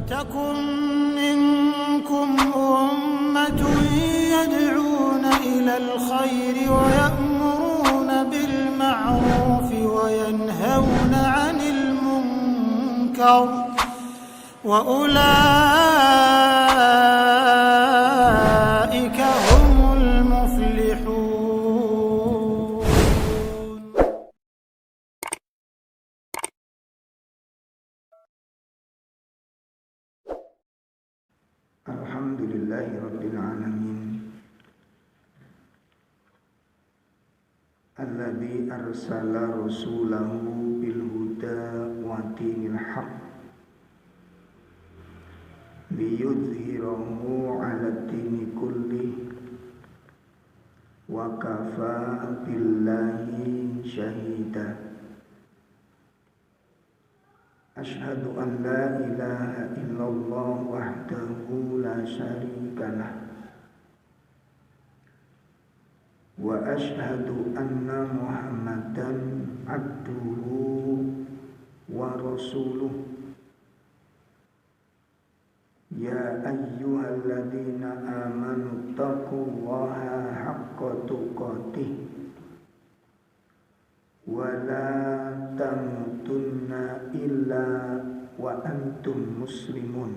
ولتكن منكم أمة يدعون إلى الخير ويأمرون بالمعروف وينهون عن المنكر وأولئك هم المفلحون. Alhamdulillahirabbil alamin. Alladzi arsala rasulahu bil huda wa dinil haqq liyudhhirahu 'ala dini kullih wa kafa billahi syahida. Asyhadu an la ilaha illallah wahdahu la syarika lah wa asyhadu anna Muhammadan abduhu wa rasuluh. Ya ayyuhalladzina amanu taqullaha haqqa tuqatih wa la tamutunna illa wa antum muslimun.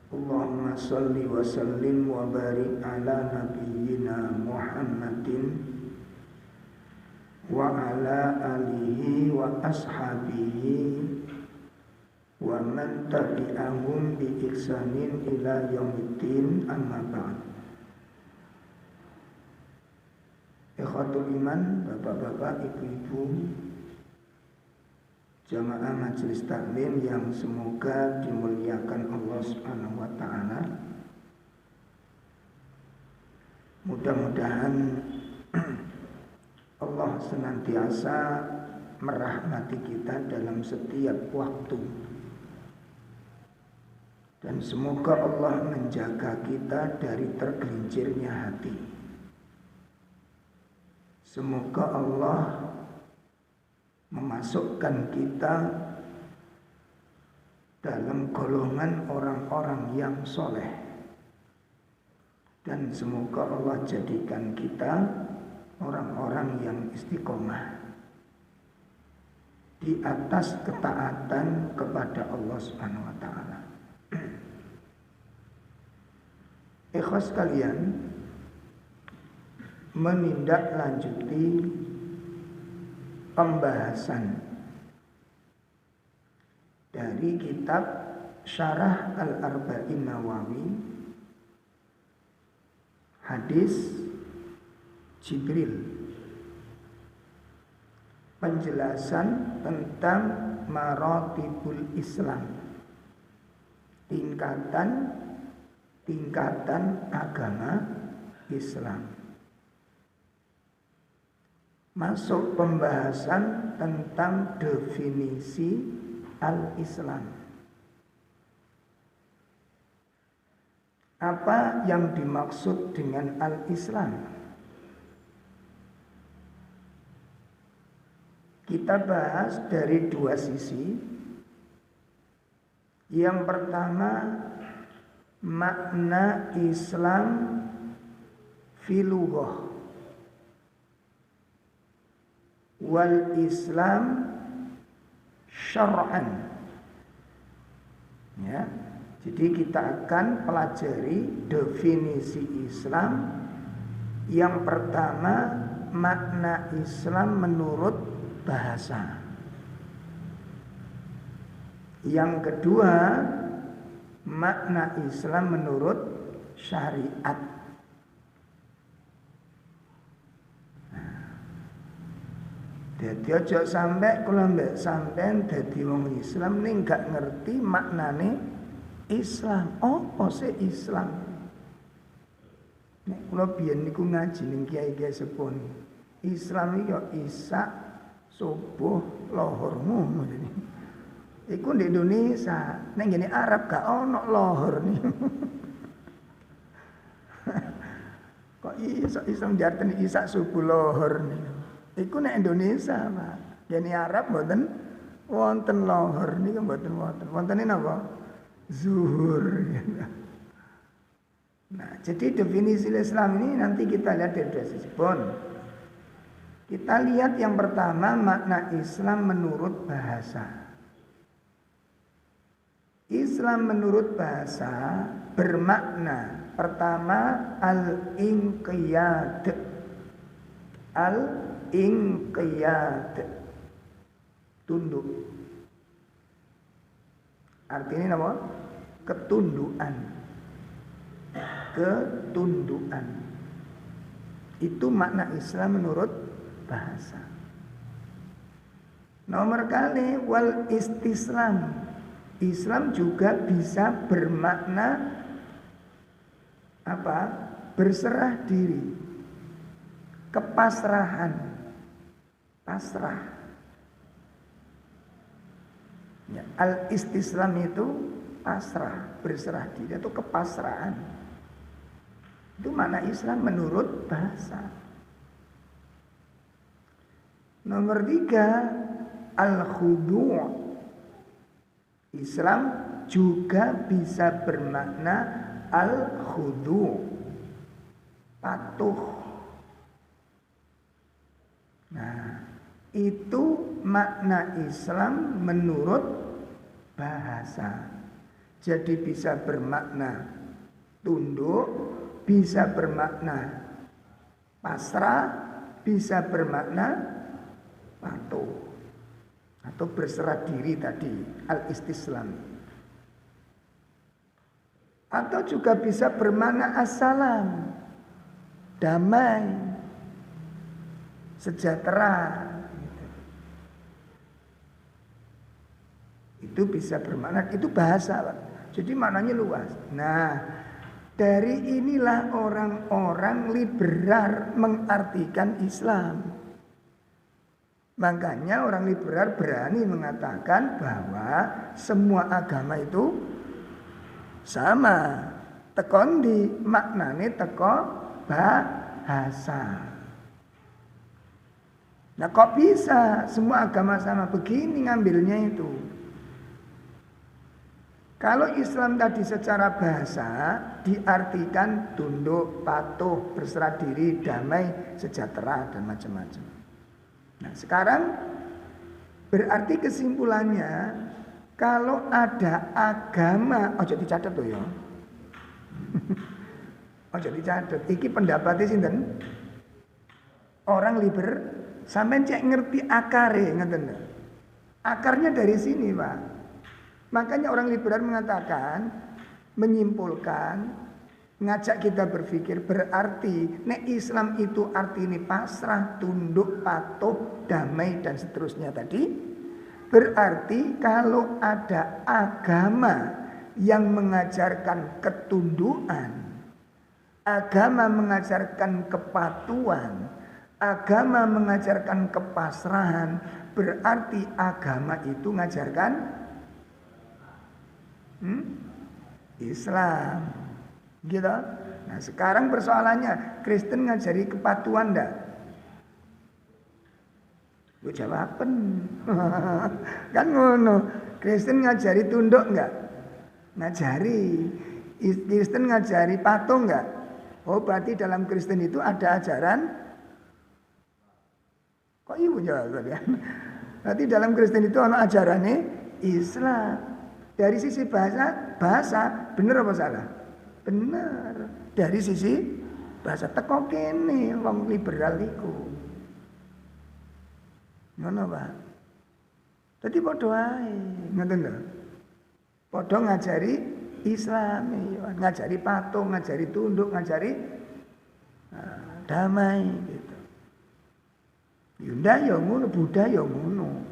Allahumma salli wa sallim wa barik ala nabiyyina Muhammadin wa ala alihi wa ashabihi wa man tabi'ahum bi ihsanin ila yaumiddin, amma ba'd. Ikhwatul iman, bapak-bapak, ibu-ibu, jamaah majelis taklim yang semoga dimuliakan Allah Subhanahu wa taala. Mudah-mudahan Allah senantiasa merahmati kita dalam setiap waktu, dan semoga Allah menjaga kita dari tergelincirnya hati. Semoga Allah memasukkan kita dalam golongan orang-orang yang soleh, dan semoga Allah jadikan kita orang-orang yang istiqomah di atas ketaatan kepada Allah Subhanahu wa taala. Ikhwas kalian, menindaklanjuti pembahasan dari kitab Syarah Al-Arba'in Nawawi, hadis Jibril, penjelasan tentang maratibul Islam, tingkatan agama Islam. Masuk pembahasan tentang definisi al-Islam. Apa yang dimaksud dengan al-Islam? Kita bahas dari dua sisi. Yang pertama, makna Islam filughah, wal Islam syar'an. Ya, jadi kita akan pelajari definisi Islam. Yang pertama, makna Islam menurut bahasa. Yang kedua, makna Islam menurut syariat. Jadi aja sampai kula mbek sampean dadi wong Islam ning gak ngerti maknane Islam. Apa sih Islam? Nek kula biyen niku ngaji ning kiai-kiai sepuh. Islam iki ya isak, subuh, lohor ngono jadi. Iku di Indonesia, ning ngene Arab gak ono lohor nih. Kok iso njarten isak subuh lohor nih. Iku nek Indonesia, Pak. Gene Arab mboten wonten lohor niku mboten wonten. Wontene napa? Zuhur. Nah, jadi definisi Islam ini nanti kita lihat dari dua sisi pun. Kita lihat yang pertama makna Islam menurut bahasa. Islam menurut bahasa bermakna pertama al-inqiyad. Al-inqiyad. Tunduk. Artinya apa? Ketundukan. Ketundukan. Itu makna Islam menurut bahasa. Nomor kali wal istislam. Islam juga bisa bermakna apa? Berserah diri. Kepasrahan. Pasrah. Ya, al-istislam itu pasrah, berserah diri atau kepasrahan. Itu makna Islam menurut bahasa. Nomor 3, al-khudu'. Islam juga bisa bermakna al-khudu', patuh. Nah, itu makna Islam menurut bahasa. Jadi bisa bermakna tunduk, bisa bermakna pasrah, bisa bermakna patuh atau berserah diri tadi, al-istislam. Atau juga bisa bermakna assalam, damai, sejahtera. Itu bisa bermakna, itu bahasa, Pak. Jadi maknanya luas. Nah, dari inilah orang-orang liberal mengartikan Islam. Makanya orang liberal berani mengatakan bahwa semua agama itu sama. Tekon di maknane teko bahasa. Nah, kok bisa semua agama sama? Begini ngambilnya itu. Kalau Islam tadi secara bahasa diartikan tunduk, patuh, berserah diri, damai, sejahtera dan macam-macam. Nah, sekarang berarti kesimpulannya kalau ada agama, ojo dicatat tuh ya. Ojo dicatat. Iki pendapatnya sinten? Orang liber sampai cek ngerti akare, ngeten. Akarnya dari sini, Pak. Makanya orang liberal mengatakan, menyimpulkan, ngajak kita berpikir berarti nek Islam itu arti ini pasrah, tunduk, patuh, damai dan seterusnya tadi. Berarti kalau ada agama yang mengajarkan ketundukan, agama mengajarkan kepatuhan, agama mengajarkan kepasrahan, berarti agama itu mengajarkan Islam, gitu. Nah, sekarang persoalannya Kristen ngajari kepatuhan ndak? Gue jawaban, kan ngono. Kristen ngajari tunduk nggak? Ngajari. Kristen ngajari patuh nggak? Oh, berarti dalam Kristen itu ada ajaran. Kok ibu jawab ya? Berarti dalam Kristen itu ada ajarannya Islam. Dari sisi bahasa bener apa salah? Bener. Dari sisi bahasa teko kene wong liberal iku. Ngono, Pak. Dadi padha ae, ngoten lho. Padha ngajari Islam, ngajari patuh, ngajari tunduk, ngajari damai gitu. Yunda ya ngono, Buddha ya ngono.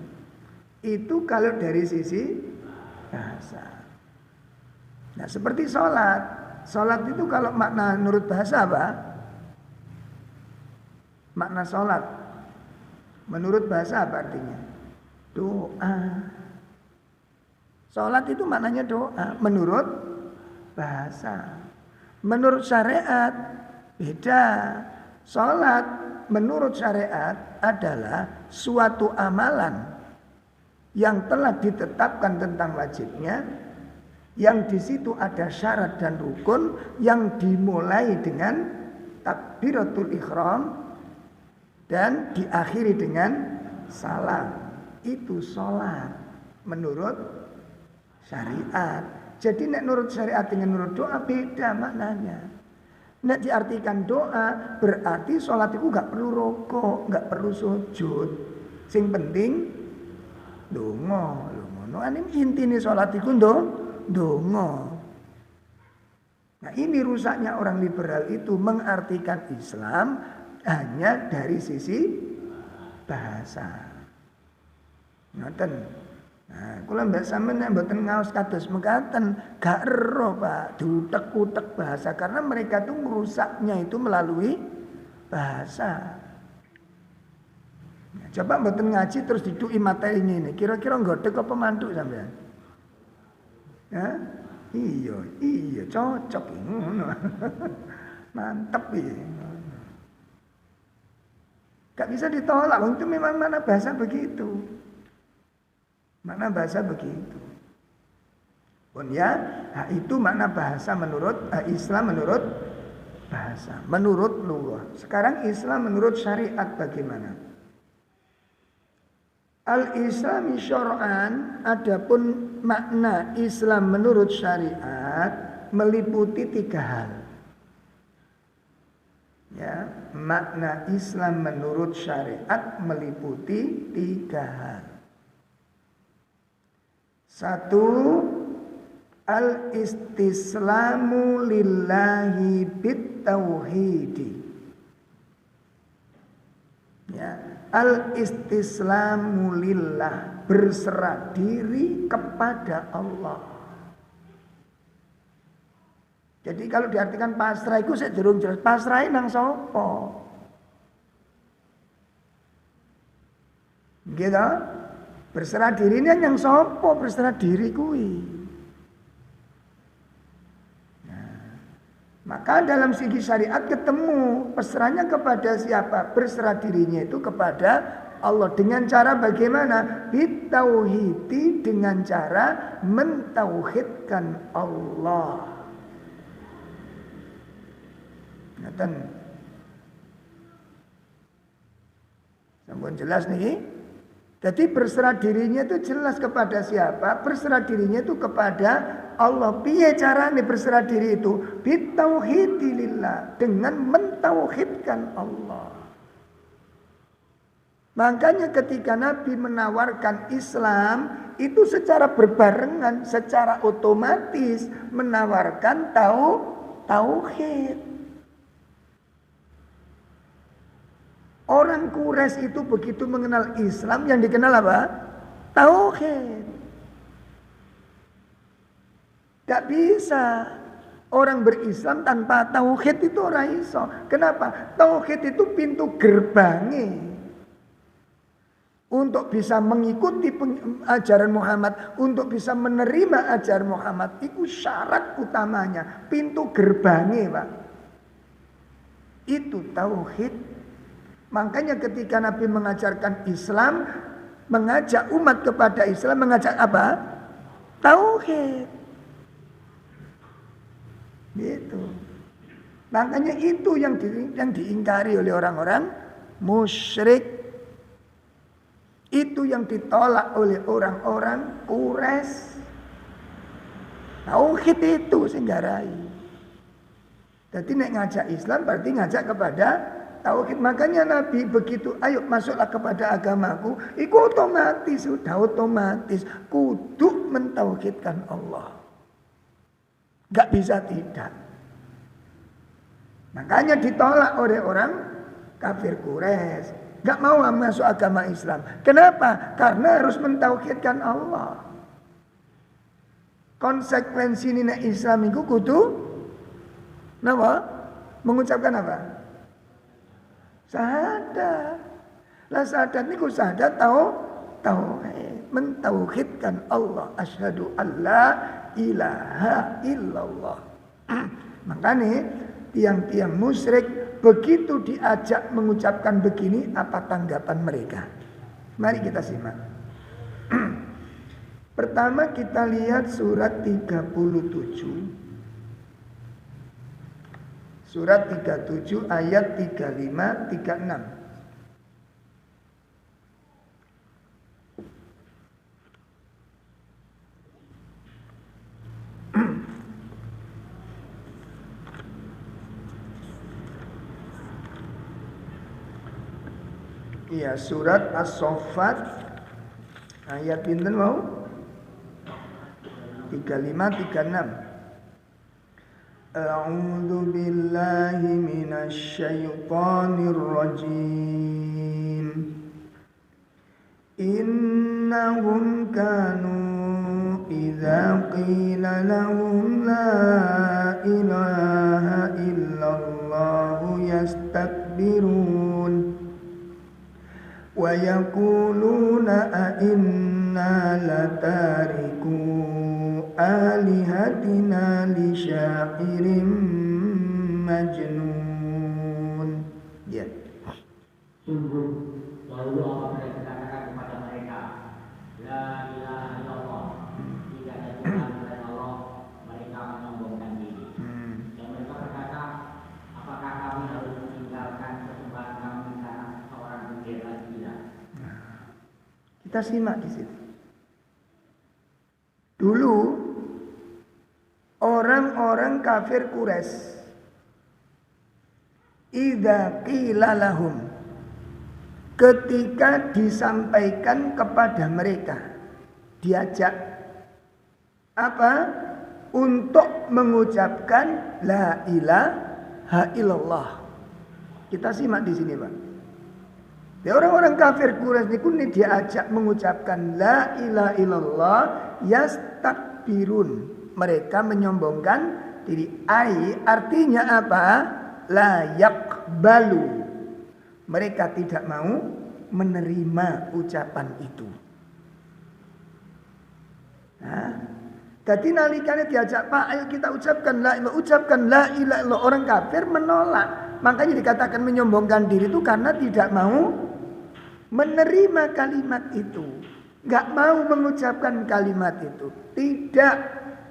Itu kalau dari sisi bahasa. Nah, seperti sholat. Sholat itu kalau makna menurut bahasa apa? Makna sholat menurut bahasa apa artinya? Doa. Sholat itu maknanya doa menurut bahasa. Menurut syariat beda. Sholat menurut syariat adalah suatu amalan yang telah ditetapkan tentang wajibnya, yang di situ ada syarat dan rukun yang dimulai dengan takbiratul ihram dan diakhiri dengan salam. Itu sholat menurut syariat. Jadi nek nurut syariat dengan nurut doa beda maknanya. Nek diartikan doa berarti sholat itu gak perlu rukuk, gak perlu sujud. Sing penting donga. Ngono intine sholat iku donga. Nah, ini rusaknya orang liberal itu mengartikan Islam hanya dari sisi bahasa. Ngoten. Nah, kula mbak sampeyan nek mboten ngaos kados mekaten, gak ero Pak, diutek-utek bahasa karena mereka tuh merusaknya itu melalui bahasa. Nah, coba mboten ngaji terus diduki materi ini. Kira-kira nggodhek apa mantuk sampean? Ya? Iya, cocok ngono. Mantep iki. Gak bisa ditolak, itu memang mana bahasa begitu. Makna bahasa begitu. Pun ya, itu makna bahasa menurut Islam menurut bahasa, menurut lughah. Sekarang Islam menurut syariat bagaimana? Al-Islami syar'an, adapun makna Islam menurut syariat meliputi 3 hal. Ya, makna Islam menurut syariat meliputi 3 hal. 1, al-istislamu lillahi bitauhidi. Ya, al-istislamu lillah, berserah diri kepada Allah. Jadi kalau diartikan pasrah itu saya durung jelas pasrah nang sapa. Gitu. Berserah dirinya yang sapa, berserah diri kuwi. Nah, maka dalam segi syariat ketemu berserahnya kepada siapa? Berserah dirinya itu kepada Allah dengan cara bagaimana? Bitauhidi, dengan cara mentauhidkan Allah. Ngeten. Sampun jelas nih. Jadi berserah dirinya itu jelas kepada siapa? Berserah dirinya itu kepada Allah. Piye carane berserah diri itu? Bitauhidillah, dengan mentauhidkan Allah. Makanya ketika Nabi menawarkan Islam, itu secara berbarengan, secara otomatis menawarkan tauhid. Orang Quraisy itu begitu mengenal Islam, yang dikenal apa? Tauhid. Gak bisa orang berislam tanpa tauhid, itu orang iso. Kenapa? Tauhid itu pintu gerbangnya untuk bisa mengikuti ajaran Muhammad, untuk bisa menerima ajaran Muhammad. Itu syarat utamanya, pintu gerbangnya Pak. Itu tauhid. Makanya ketika Nabi mengajarkan Islam, mengajak umat kepada Islam, mengajak apa? Tauhid. Gitu. Makanya itu yang diingkari oleh orang-orang musyrik. Itu yang ditolak oleh orang-orang Quraisy. Tauhid itu singgarai. Jadi nek ngajak Islam berarti ngajak kepada tauhid. Makanya Nabi begitu, ayo masuklah kepada agamaku, itu otomatis, sudah otomatis kudu mentauhidkan Allah. Gak bisa tidak. Makanya ditolak oleh orang kafir Quraisy. Gak mau masuk agama Islam. Kenapa? Karena harus mentauhidkan Allah. Konsekuensi ini Islam itu kudu napa? Mengucapkan apa? Syahadat. Lah syahadat niku syahadat tauhid, mentauhidkan Allah. Asyhadu alla ilaha illallah. Makanya tiang-tiang musyrik begitu diajak mengucapkan begini, apa tanggapan mereka? Mari kita simak. Pertama kita lihat surat 37. Surat 37 ayat 35, 36. Iya, surat As-Saffat ayat pinten mau? 35 36. A'udzu billahi minasy syaithanir rajim. Innahum kanu idza qila lahum la ilaha illallah yastakbirun wa yaquluna a inna latariku alihatina li syairin majnun. Ya. Sungguh dahulu Allah berkata kepada mereka, la ilaha illallah, tidak ada Tuhan selain Allah. Mereka menyombongkan diri. Dan mereka berkata, apakah kami harus meninggalkan sesembahan kami karena seorang bukit lagi tidak? Kita simak di situ. Dulu orang-orang kafir Quraisy idza qila lahum, ketika disampaikan kepada mereka, diajak apa? Untuk mengucapkan la ilaha illallah. Kita simak di sini, Pak. Ya, orang-orang kafir Quraisy niku diajak mengucapkan la ilaha illallah yastakbirun. Mereka menyombongkan diri. Artinya apa? La yaqbalu. Mereka tidak mau menerima ucapan itu. Nah, jadi nalikane diajak, Pak, ayo kita ucapkan la ilaha illallah. Orang kafir menolak. Makanya dikatakan menyombongkan diri itu karena tidak mau menerima kalimat itu. Enggak mau mengucapkan kalimat itu. Tidak,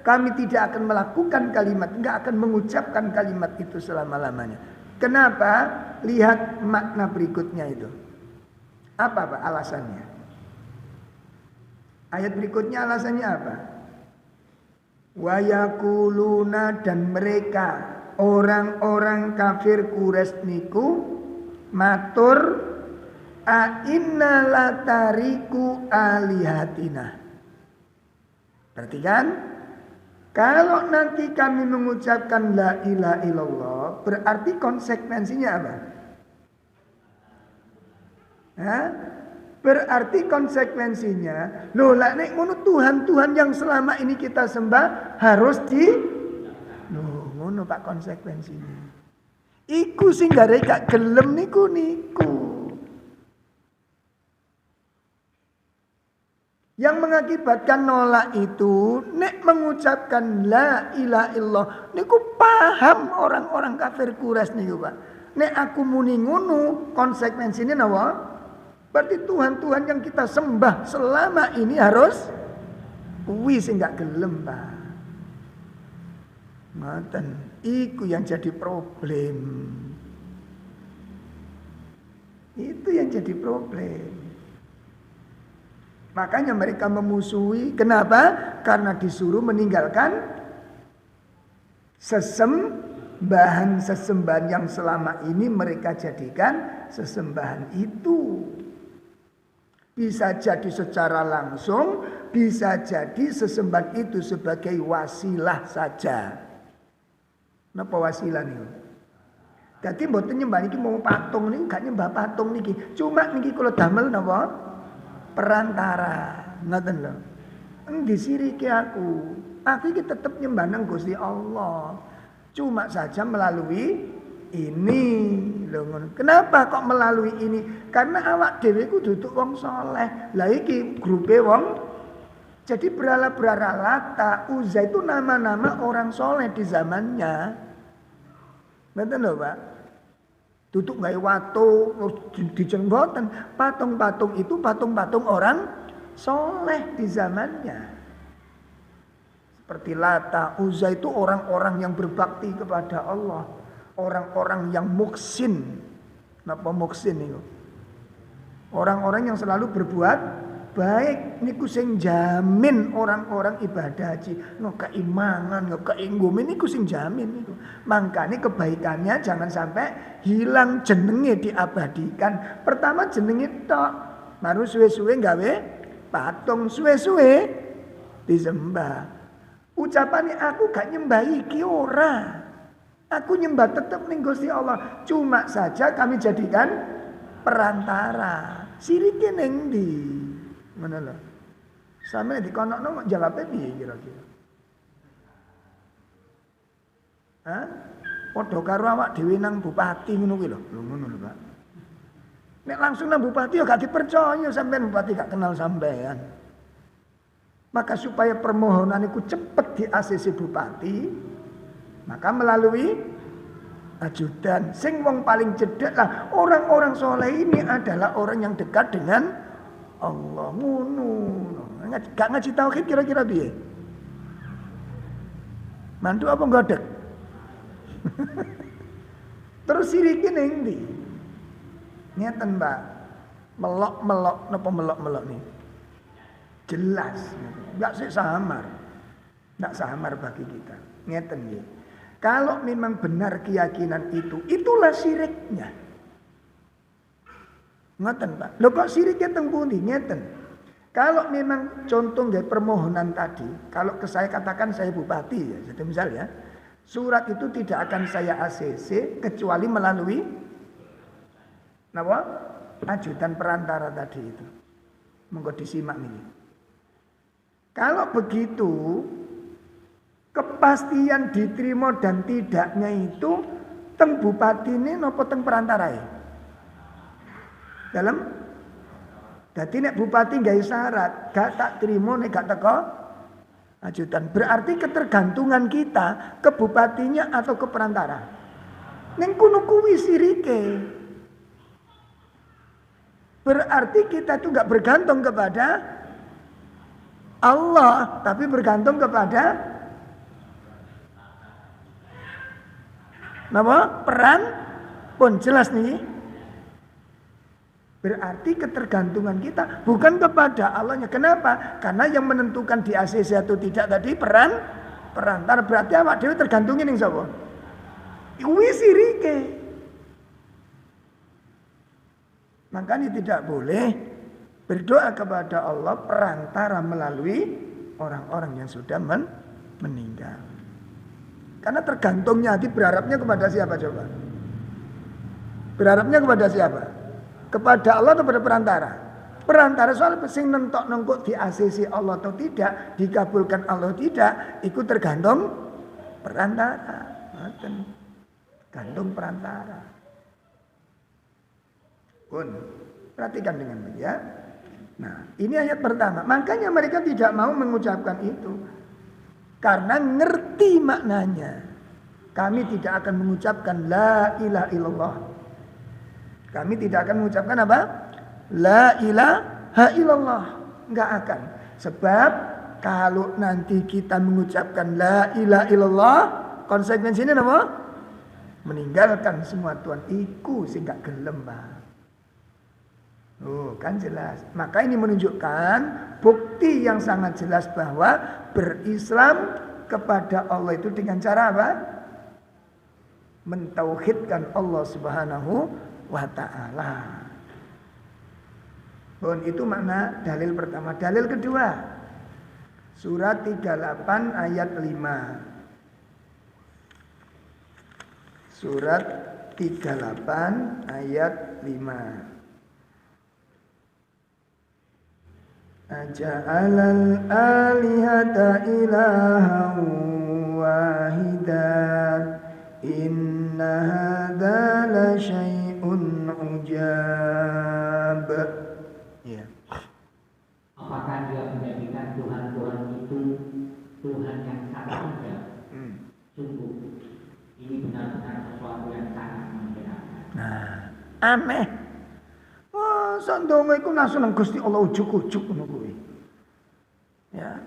kami tidak akan melakukan kalimat, enggak akan mengucapkan kalimat itu selama-lamanya. Kenapa? Lihat makna berikutnya itu. Apa Pak alasannya? Ayat berikutnya alasannya apa? Wa yaquluna, dan mereka orang-orang kafir Quraisy niku matur, a inna latariku alihatina. Berarti kan, kalau nanti kami mengucapkan la ilaha illallah, berarti konsekuensinya apa? Hah? Berarti konsekuensinya, loh lah nek ngono Tuhan yang selama ini kita sembah harus loh ngono Pak konsekuensinya. Iku sing gare gak gelem niku. Yang mengakibatkan nolak itu, nek mengucapkan la ilaha illallah, niku paham orang-orang kafir Quraisy niku, Pak. Nek aku muni ngono, konsekuensinya napa? Berarti Tuhan yang kita sembah selama ini harus kuwi sing gak gelem, Pak. Ngoten, iku yang jadi problem. Itu yang jadi problem. Makanya mereka memusuhi. Kenapa? Karena disuruh meninggalkan sesembahan yang selama ini mereka jadikan sesembahan itu. Bisa jadi secara langsung, bisa jadi sesembahan itu sebagai wasilah saja. Napa wasilah niku? Dadi mboten nyembah niki mau patung niku gak nyembah patung niki. Cuma niki kula damel napa? Perantara. Ngoten lho. Disiriki aku. Aku iki tetep nyembah nang Gusti Allah. Cuma saja melalui ini lho ngono. Kenapa kok melalui ini? Karena awak dhewe ku duduk wong saleh. Lah iki grupe wong jadi berhala-berhala Lata, Uzza itu nama-nama orang soleh di zamannya. Betul lho Pak. Duduk gawe watu dijeng boten. Patung-patung itu patung-patung orang soleh di zamannya. Seperti Lata, Uzza itu orang-orang yang berbakti kepada Allah. Orang-orang yang muksin. Napa muksin itu? Orang-orang yang selalu berbuat baik. Niku sing jamin orang-orang ibadah haji. Ngekei mangan, ngekei ngombe niku sing jamin niku. Mangkane kebaikannya jangan sampai hilang, jenenge diabadikan. Pertama jenenge tok. Baru suwe-suwe gawe patung, suwe-suwe disembah. Ucapannya aku gak nyembah iki ora. Aku nyembah tetap ning Gusti Allah. Cuma saja kami jadikan perantara. Sirike ning ndi? Ngono lho. Sampe dikonokno kok jawabnya piye kira-kira? Hah? Padha karo awak dhewe nang bupati ngono kuwi lho. Lho ngono lho, Pak. Nek langsung nang bupati ya gak dipercaya, sampean bupati gak kenal sampean. Maka supaya permohonan itu cepat di ACC bupati, maka melalui ajudan. Sing wong paling cedek lah. Orang-orang soleh ini adalah orang yang dekat dengan Allah. Ngono. Gak ngaji tauhid kira-kira piye? Mantu apa ngodek? Terus siriki ning ndi? Ngeten, Mbak. Melok-melok napa melok-melok nih? Jelas. Enggak sih samar. Enggak samar bagi kita. Ngeten nggih. Kalau memang benar keyakinan itu, itulah syiriknya. Ngoten, Pak. Lho kok siriknya teng pundi? Ngeten. Kalau memang contoh nggih permohonan tadi, kalau saya katakan saya bupati ya, jadi misal ya, surat itu tidak akan saya ACC kecuali melalui napa? Ajudan perantara tadi itu. Monggo disimak nih. Kalau begitu, kepastian diterima dan tidaknya itu teng bupati ini nopo teng perantara ya? Dalam dadi nek bupati gawe syarat, gak tak terima nek gak teko ajudan. Berarti ketergantungan kita ke bupatinya atau ke perantara. Ning kuno kuwi sirike. Berarti kita itu gak bergantung kepada Allah, tapi bergantung kepada nama peran pun jelas nih. Berarti ketergantungan kita bukan kepada Allahnya. Kenapa? Karena yang menentukan di ACC atau tidak tadi perantara. Berarti awak dhewe tergantungin ning sapa? Kuwi sirike. Makanya tidak boleh berdoa kepada Allah perantara melalui orang-orang yang sudah meninggal. Karena tergantungnya hati berharapnya kepada siapa coba? Berharapnya kepada siapa? Kepada Allah atau pada perantara? Perantara soal sing nentok nengkuk di ACC Allah atau tidak, dikabulkan Allah tidak, ikut tergantung perantara. Gantung perantara. Pun perhatikan dengan baik ya. Nah, ini ayat pertama. Makanya mereka tidak mau mengucapkan itu. Karena ngerti maknanya. Kami tidak akan mengucapkan la ilaha illallah. Kami tidak akan mengucapkan apa? La ilaha illallah. Enggak akan. Sebab kalau nanti kita mengucapkan la ilaha illallah, konsekuensinya apa? Meninggalkan semua Tuhan. Iku sing gak gelem, Pak. Oh, kan jelas. Maka ini menunjukkan bukti yang sangat jelas bahwa berislam kepada Allah itu dengan cara apa? Mentauhidkan Allah Subhanahu wa ta'ala. Itu makna dalil pertama. Dalil kedua, surat 38 ayat 5. Surat 38 ayat 5. Aja'alal alihata ilahan wahida inna hadza la syai'un ujab. Ya. Apakah dia menjadikan Tuhan-Tuhan itu Tuhan yang sangat muda? Sungguh ini benar-benar sesuatu yang sangat menyenangkan. Nah, aneh. Wah, sandonga iku nasu nang Gusti Allah ujug-ujug ngono kuwi. Ya.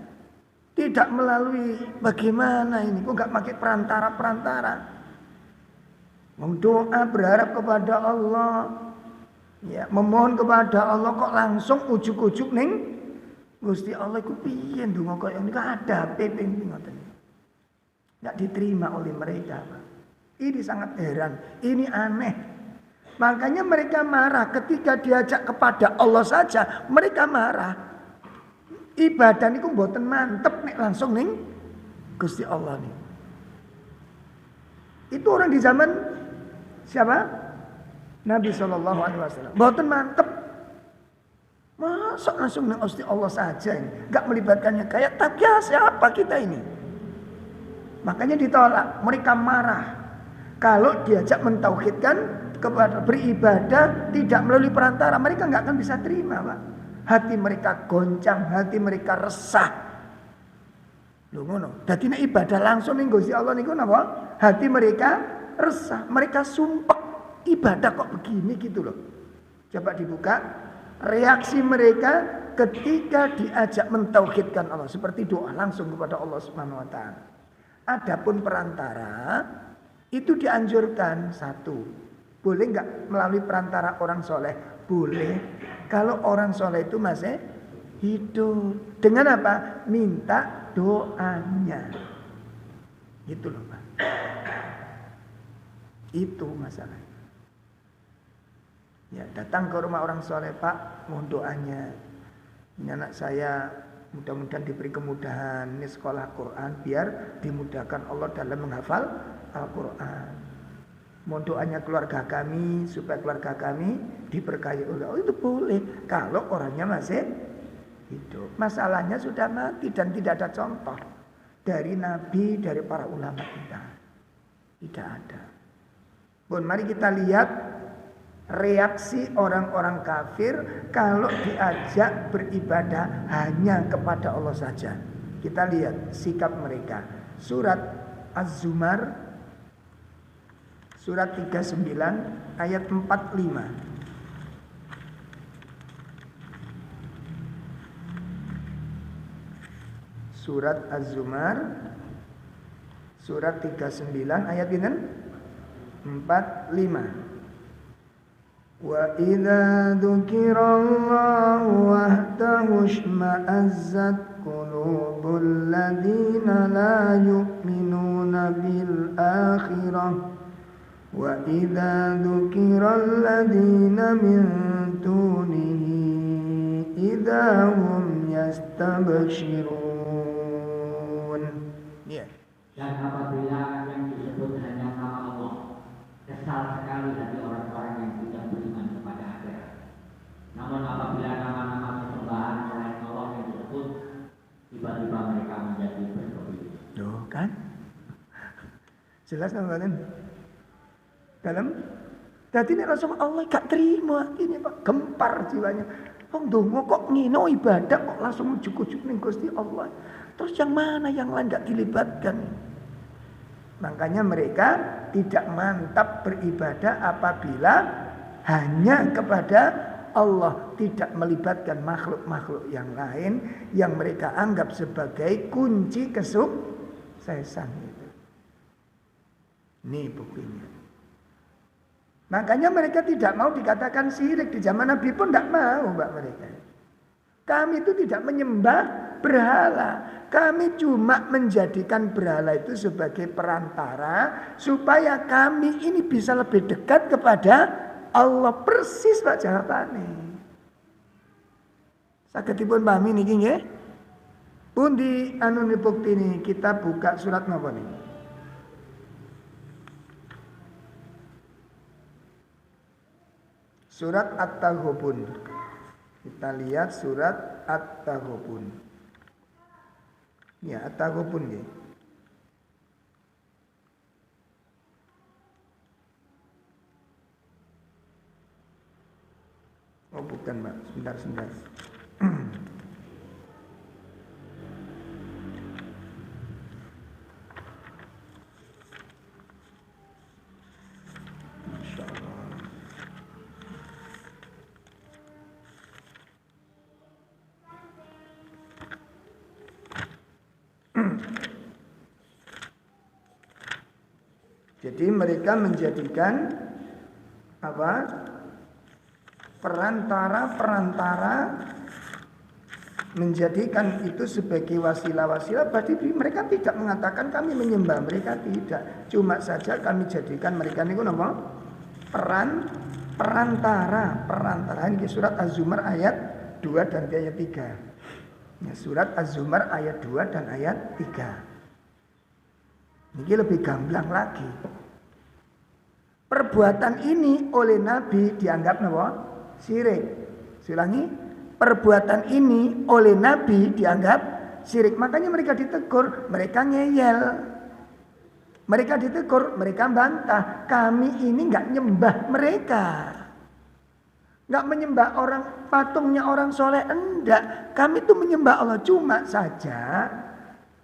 Tidak melalui bagaimana ini, kok nggak pakai perantara-perantara. Doa berharap kepada Allah, ya, memohon kepada Allah kok langsung ujuk-ujuk ning Gusti Allah iku piye ndonga kaya niku adabe ping ngoten. Enggak diterima oleh mereka, Pak. Ini sangat heran, ini aneh. Makanya mereka marah ketika diajak kepada Allah saja, mereka marah. Ibadah niku mboten mantep nek langsung ning Gusti Allah nih. Itu orang di zaman siapa? Nabi sallallahu alaihi wasallam. Mboten mantep. Masa langsung ning Gusti Allah saja ini, enggak melibatkannya kayak tak ya siapa kita ini? Makanya ditolak, mereka marah. Kalau diajak mentauhidkan kepada beribadah tidak melalui perantara, mereka enggak akan bisa terima, Pak. Hati mereka goncang, hati mereka resah. Lho ngono. Dadi nek ibadah langsung ning Gusti Allah niku napa? Hati mereka resah, mereka sumpah ibadah kok begini gitu loh. Coba dibuka reaksi mereka ketika diajak mentauhidkan Allah, seperti doa langsung kepada Allah Subhanahu wa taala. Adapun perantara itu dianjurkan satu. Boleh enggak melalui perantara orang soleh? Boleh. Kalau orang soleh itu masih hidup. Dengan apa? Minta doanya. Gitu loh, Pak. Itu masalahnya. Ya, datang ke rumah orang soleh, Pak, mohon doanya. Ini anak saya mudah-mudahan diberi kemudahan. Ini sekolah Quran biar dimudahkan Allah dalam menghafal Al-Quran. Mohon doanya keluarga kami supaya keluarga kami diberkahi oleh Allah. Itu boleh kalau orangnya masih hidup. Masalahnya sudah mati dan tidak ada contoh dari Nabi, dari para ulama kita. Tidak ada. Bon, mari kita lihat reaksi orang-orang kafir kalau diajak beribadah hanya kepada Allah saja. Kita lihat sikap mereka. Surat Az-Zumar surat 39 ayat 45. Surat Az-Zumar surat 39 ayat 45. Wa idza dzukirallahu wahdahu ishma'azzat qulubul ladzina la yu'minuna bil akhirah wa idza dzukiral ladzina min dunihi idza hum yastabshirun. Ya. Dan apabila yang disebut hanya nama Allah, kesal sekali hati orang-orang yang tidak beriman kepada akhirat. Namun apabila nama-nama sesembahan selain Allah yang disebut, tiba-tiba mereka menjadi bergembira. Tuh kan? Jelas kan? Dalam jadi ini Rasulullah Allah gak terima ini, Pak, gempar jiwanya. Wong donga kok ngino ibadah kok langsung ujuk-ujuk ning Gusti Allah. Terus yang mana yang lain gak dilibatkan? Makanya mereka tidak mantap beribadah apabila hanya kepada Allah, tidak melibatkan makhluk-makhluk yang lain yang mereka anggap sebagai kunci kesuksesan itu. Ini buktinya. Makanya mereka tidak mau dikatakan syirik. Di zaman Nabi pun tidak mau, Mbak, mereka. Kami itu tidak menyembah berhala. Kami cuma menjadikan berhala itu sebagai perantara supaya kami ini bisa lebih dekat kepada Allah. Persis, Pak, jawabannya. Sakitipun pahami niki nggih. Pun di anu bukti ini kita buka surat napa nih? Surat At-Taghabun. Kita lihat surat At-Taghabun. Ya, At-Taghabun nggih. Oh, bukan, Mbak. Sebentar. Masya Allah. Jadi mereka menjadikan apa? Perantara, menjadikan itu sebagai wasilah-wasilah. Berarti mereka tidak mengatakan kami menyembah, mereka tidak. Cuma saja kami jadikan mereka ini apa? Perantara. Ini surat Az-Zumar ayat 2 dan ayat 3. Ya, surat Az-Zumar ayat 2 dan ayat 3. Ini lebih gamblang lagi. Perbuatan ini oleh Nabi dianggap apa? Syirik. Ulangi, perbuatan ini oleh Nabi dianggap syirik. Makanya mereka ditegur, mereka ngeyel. Mereka ditegur, mereka bantah. Kami ini nggak nyembah mereka, nggak menyembah orang patungnya orang soleh, enggak. Kami itu menyembah Allah, cuma saja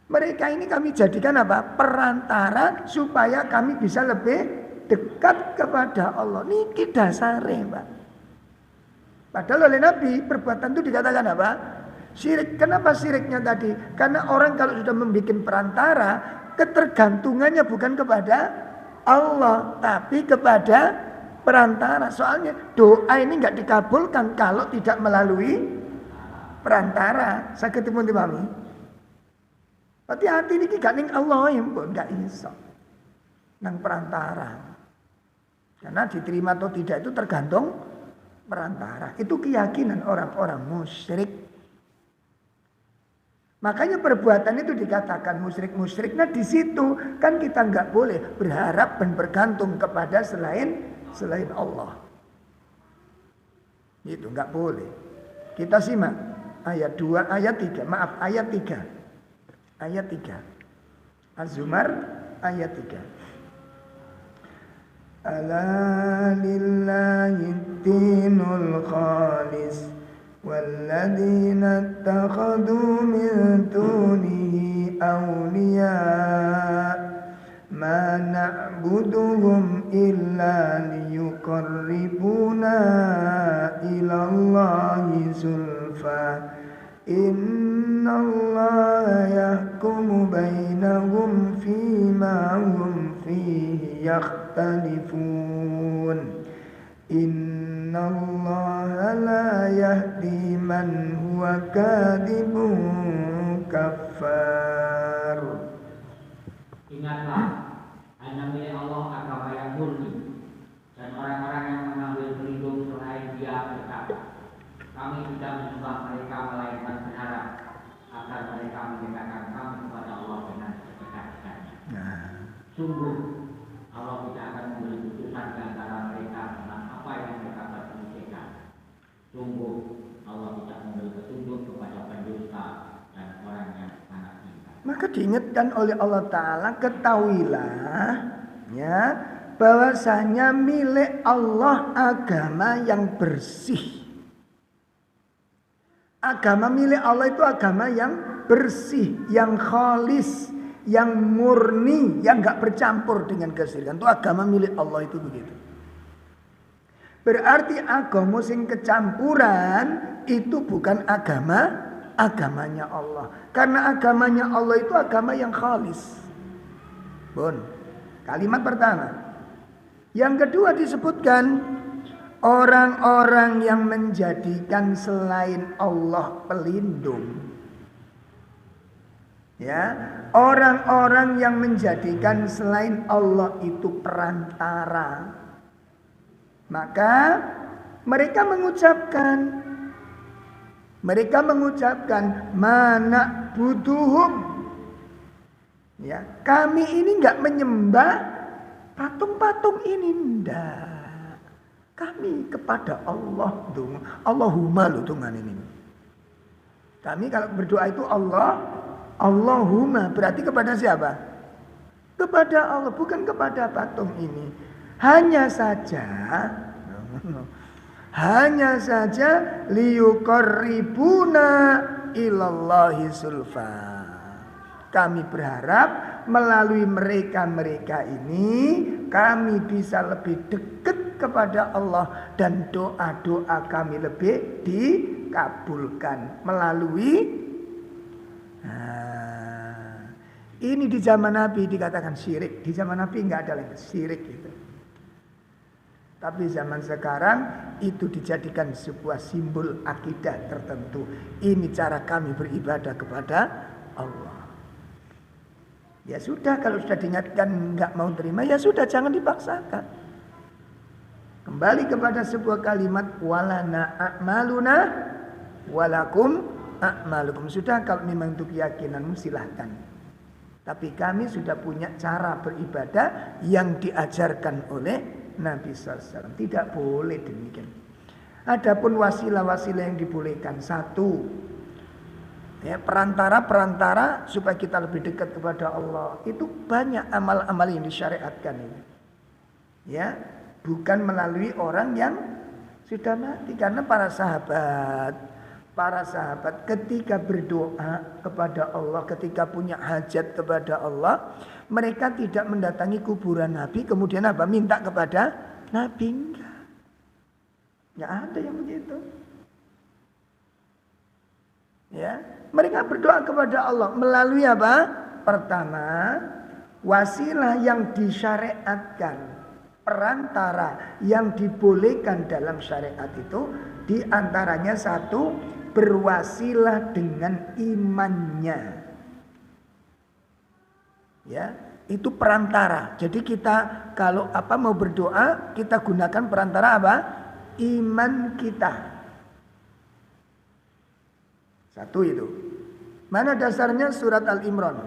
mereka ini kami jadikan apa? Perantara supaya kami bisa lebih dekat kepada Allah. Niki dasare, Pak. Padahal oleh Nabi perbuatan itu dikatakan apa? Syirik. Kenapa syiriknya tadi? Karena orang kalau sudah membuat perantara, ketergantungannya bukan kepada Allah, tapi kepada perantara. Soalnya doa ini nggak dikabulkan kalau tidak melalui perantara. Saya ketemu dipahami. Hati-hati ini gak ning Allah yang pun nggak iso nang perantara. Karena diterima atau tidak itu tergantung perantara. Itu keyakinan orang-orang musyrik. Makanya perbuatan itu dikatakan musyrik. Nah di situ kan kita nggak boleh berharap dan bergantung kepada selain Allah. Itu nggak boleh. Kita simak ayat 2, ayat 3. Maaf, ayat 3. Ayat 3. Az-Zumar ayat 3. Ala lillahi dinul khalis walladzina ittakhadhu min dunihi awliya ma na'buduhum illa liyuqarribuna ila Allahi zulfa innallaha yahkumu bainahum fima hum fihi yakhtalifun innallaha la yahdi man huwa kadhibun kafar. Ingatlah, hanya milik Allah agama yang murni, dan orang-orang yang mengambil pelindung selain Dia berkata, kami tidak menyembah mereka melainkan berharap agar mereka mendekatkan kami kepada Allah dengan sedekat-dekatnya. Sungguh Allah tidak akan memberi putusan di antara mereka dengan apa yang mereka persekusikan. Sungguh Allah tidak memberi petunjuk kepada pendusta dan orang yang sangat ingkar. Maka diingatkan oleh Allah Ta'ala, ketahuilah ya, bahwasanya milik Allah agama yang bersih. Agama milik Allah itu agama yang bersih, yang khalis, yang murni, yang gak bercampur dengan kesyirikan. Itu agama milik Allah itu begitu. Berarti agama sing kecampuran itu bukan agamanya Allah. Karena agamanya Allah itu agama yang khalis. Kalimat pertama. Yang kedua disebutkan orang-orang yang menjadikan selain Allah pelindung. Ya, orang-orang yang menjadikan selain Allah itu perantara. Maka mereka mengucapkan mana butuhum. Ya, kami ini enggak menyembah patung-patung ini, enggak. Kami kepada Allah, Allahumma lutungan ini. Kami kalau berdoa itu Allahumma, berarti kepada siapa? Kepada Allah, bukan kepada patung ini. Hanya saja liyuqarribuna ilallahi zulfa. Kami berharap melalui mereka ini kami bisa lebih dekat kepada Allah dan doa-doa kami lebih dikabulkan melalui Ini di zaman Nabi dikatakan syirik. Di zaman Nabi enggak ada lagi syirik gitu. Tapi zaman sekarang itu dijadikan sebuah simbol akidah tertentu. Ini cara kami beribadah kepada Allah. Ya sudah, kalau sudah diingatkan enggak mau terima, ya sudah, jangan dipaksakan. Kembali kepada sebuah kalimat, walana a'maluna walakum a'malukum. Sudah, kalau memang itu keyakinanmu silahkan. Tapi kami sudah punya cara beribadah yang diajarkan oleh Nabi SAW. Tidak boleh demikian. Adapun wasilah-wasilah yang dibolehkan, satu, ya, perantara-perantara supaya kita lebih dekat kepada Allah. Itu banyak amal-amal yang disyariatkan ini. Ya, bukan melalui orang yang sudah mati. Karena para sahabat ketika berdoa kepada Allah, ketika punya hajat kepada Allah, mereka tidak mendatangi kuburan Nabi kemudian apa? Minta kepada Nabi. Enggak ada yang begitu. Ya, mereka berdoa kepada Allah melalui apa? Pertama, wasilah yang disyariatkan, perantara yang dibolehkan dalam syariat itu diantaranya satu, berwasilah dengan imannya. Ya, itu perantara. Jadi kita kalau mau berdoa, kita gunakan perantara apa? Iman kita. Satu itu. Mana dasarnya? Surat Al-Imran.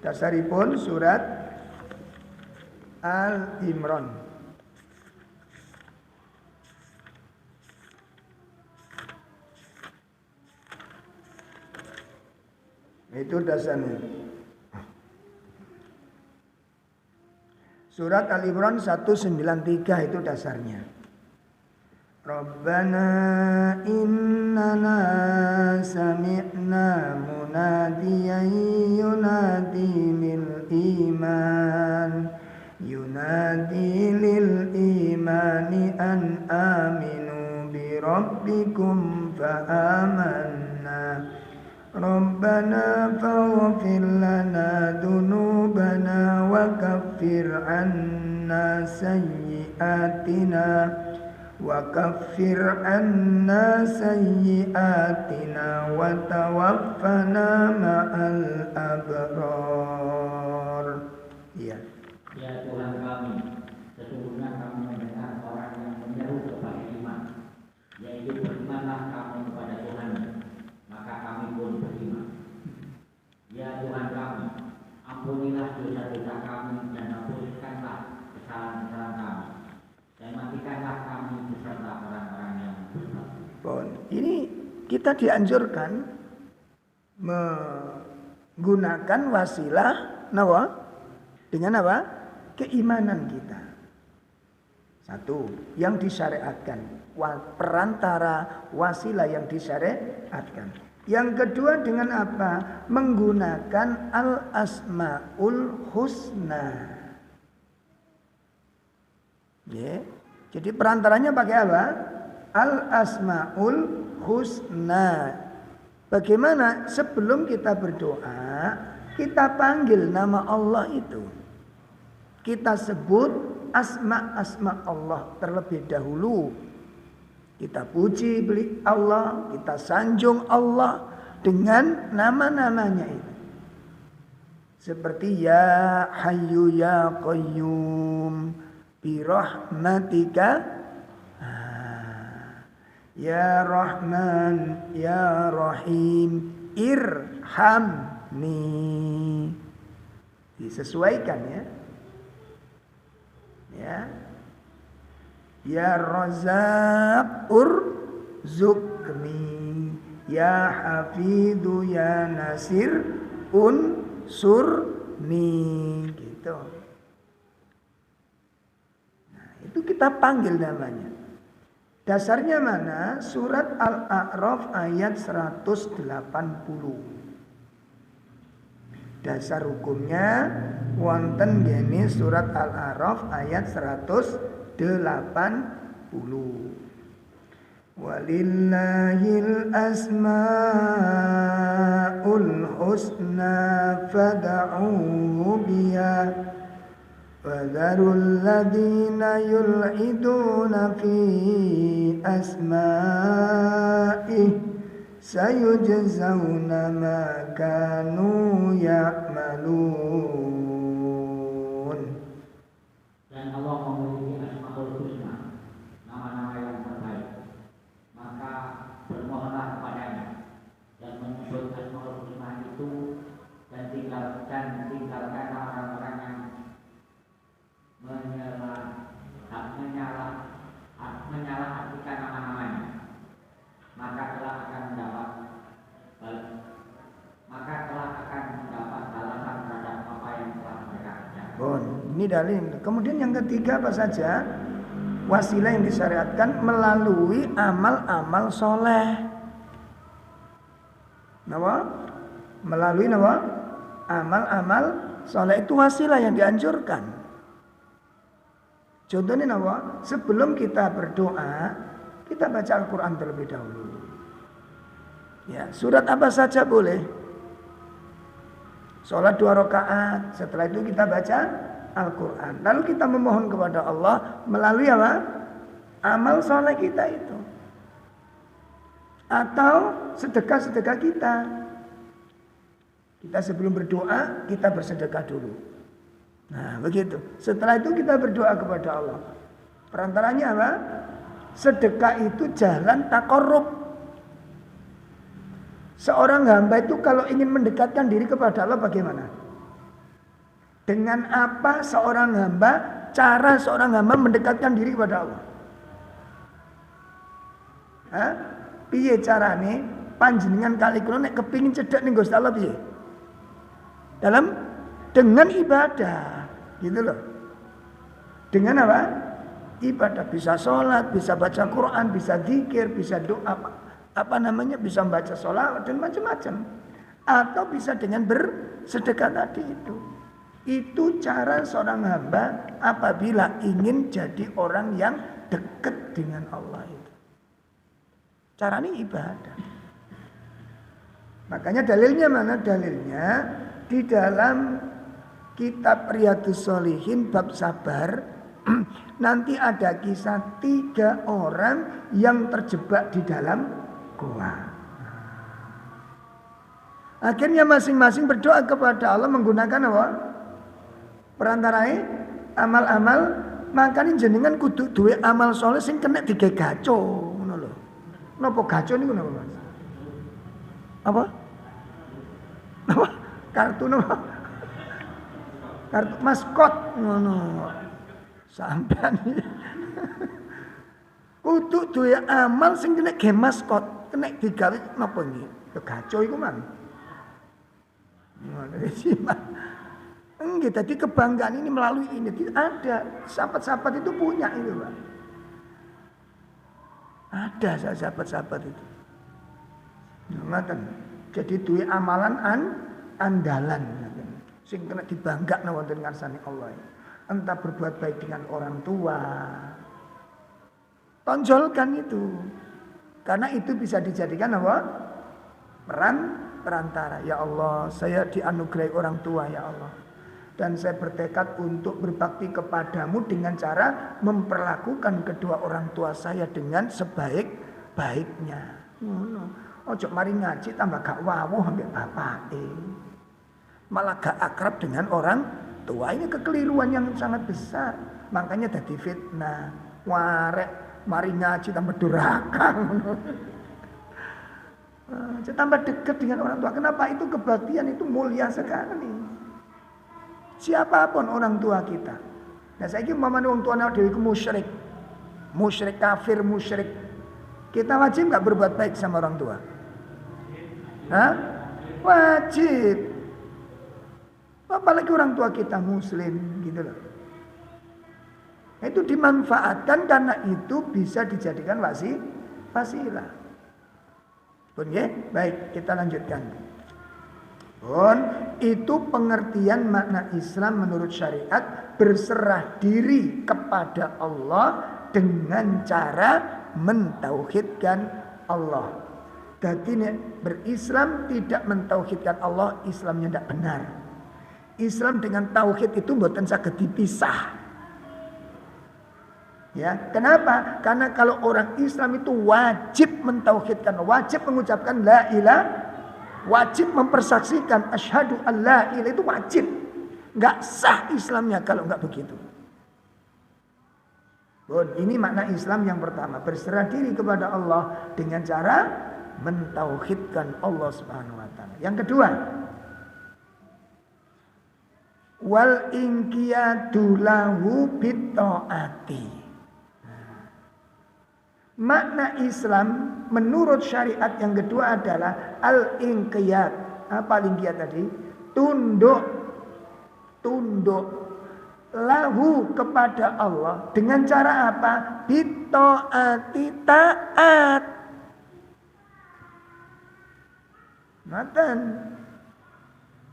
Dasaripun surat Al-Imran. Itu dasarnya. Surat Al-Imran 193 itu dasarnya. Rabbana innana sami'na munadiyan yunadi lil iman an aminu bi rabbikum fa amanna. Rabbana faghfir lana dhunubana wa kaffir 'anna sayyi'atina wa tawaffana ma'al abrar. Ya. Ya Tuhan kami, sesungguhnya kami mendengar orang yang menyeru kepada iman, yaitu berimanlah kamu kepada Tuhan, maka kami pun beriman. Ya Tuhan kami, ampunilah dosa-dosa kami dan hapuskanlah kesalahan-kesalahan kami, dan matikanlah kami beserta orang-orang yang bersalah. Ini kita dianjurkan menggunakan wasilah dengan apa? Keimanan kita. Satu, yang disyariatkan, perantara wasilah yang disyariatkan. Yang kedua dengan apa? Menggunakan al-asmaul husna. Ya. Jadi perantaranya pakai apa? Al-asmaul husna. Bagaimana? Sebelum kita berdoa, kita panggil nama Allah itu. Kita sebut asma-asma Allah terlebih dahulu. Kita puji Allah, kita sanjung Allah dengan nama-namanya itu. Seperti ya Hayyu ya Qayyum bi rahmatika, ya Rahman ya Rahim irhamni. Disesuaikan ya. Ya Razzaq urzukni, ya Hafidhu ya Nasir unsurni, gitu. Nah, itu kita panggil namanya. Dasarnya mana? Surat Al-A'raf ayat 180. Dasar hukumnya wonten gene surat Al-A'raf ayat 180. Walillahil asmaul husna fad'uhu biha Wadharul ladhina yul'iduna fi asma'ih sayujzawna ma kanu ya'malun. Dan Allah memiliki Asmaul Husna, nama-nama yang terbaik. Maka bermohonlah kepadanya dan menyebut Asmaul Husna itu dan tinggalkan orang-orang yang menyalahartikan nama-namanya. Maka telah akan mendapat balasan terhadap apa yang telah mereka kerjakan. Bon, ini dalil. Kemudian yang ketiga apa saja? Wasilah yang disyariatkan melalui amal-amal soleh. Napa? Melalui napa? Amal-amal soleh itu wasilah yang dianjurkan. Contohnya napa? Sebelum kita berdoa, kita baca Al-Quran terlebih dahulu. Ya, surat apa saja boleh. Sholat 2 rakaat, setelah itu kita baca Al-Quran. Lalu kita memohon kepada Allah melalui apa? Amal soleh kita itu. Atau sedekah-sedekah kita. Kita sebelum berdoa, kita bersedekah dulu. Nah begitu. Setelah itu kita berdoa kepada Allah. Perantaranya apa? Sedekah itu jalan takarrub. Seorang hamba itu kalau ingin mendekatkan diri kepada Allah bagaimana? Dengan apa cara seorang hamba mendekatkan diri kepada Allah? Piye carane panjenengan kali kula nek kepingin cedhak ning Gusti Allah piye? Dengan ibadah, gitu loh. Dengan apa? Ibadah, bisa sholat, bisa baca Quran, bisa zikir, bisa doa, bisa membaca sholawat dan macam-macam. Atau bisa dengan bersedekah tadi itu. Itu cara seorang hamba apabila ingin jadi orang yang dekat dengan Allah itu. Caranya ibadah. Makanya dalilnya mana? Dalilnya di dalam kitab Riyadhus Shalihin bab sabar. Nanti ada kisah 3 orang yang terjebak di dalam goa. Akhirnya masing-masing berdoa kepada Allah menggunakan apa? Perantarai amal-amal. Makanya jenengan kudu duwe amal soleh sing kena digawe gaco, ngono lho. Napa gaco niku napa, Mas? Apa? Kartu napa? Kartu maskot ngono. Sampeyan kudu duwe amal sing kena ge maskot, kena digawe napa nggih? Ya gaco iku mang. Ngono iki. Enggak, tadi kebanggaan ini melalui ini ada. Sahabat-sahabat itu punya itu, Pak. Ada sahabat-sahabat itu. Ngoten. Jadi duwe amalan andalan. Sing kena dibanggakna wonten ngarsane Allah. Entah berbuat baik dengan orang tua. Tonjolkan itu. Karena itu bisa dijadikan apa? Perantara. Ya Allah, saya dianugerahi orang tua ya Allah. Dan saya bertekad untuk berbakti kepadamu dengan cara memperlakukan kedua orang tua saya dengan sebaik-baiknya. Ojo mari ngaji tambah gak wawuh ambek bapake. Malah gak akrab dengan orang tua. Ini kekeliruan yang sangat besar. Makanya jadi fitnah. Warek mari ngaji tambah durhaka. Tambah dekat dengan orang tua. Kenapa? Itu kebaktian itu mulia sekali. Siapapun orang tua kita. Nah saya kira umpamanya orang tua dewi musyrik. Musyrik kafir, musyrik. Kita wajib gak berbuat baik sama orang tua? Hah? Wajib. Apalagi orang tua kita muslim gitu loh. Itu dimanfaatkan karena itu bisa dijadikan wasilah. Pun ya? Baik, kita lanjutkan. Itu pengertian makna Islam menurut syariat berserah diri kepada Allah dengan cara mentauhidkan Allah. Jadi berislam tidak mentauhidkan Allah, Islamnya tidak benar. Islam dengan tauhid itu mboten saged dipisah. Ya, kenapa? Karena kalau orang Islam itu wajib mentauhidkan, wajib mengucapkan la ilaha, wajib mempersaksikan asyhadu alla ilaha, itu wajib. Enggak sah Islamnya kalau enggak begitu. Ini makna Islam yang pertama, berserah diri kepada Allah dengan cara mentauhidkan Allah Subhanahu wa taala. Yang kedua, wal inqiyadu lahu bittaati. Makna Islam menurut syariat yang kedua adalah al-inqiyad. Apa inqiyad tadi? Tunduk lahu kepada Allah dengan cara apa? Bittaati, taat. Matan.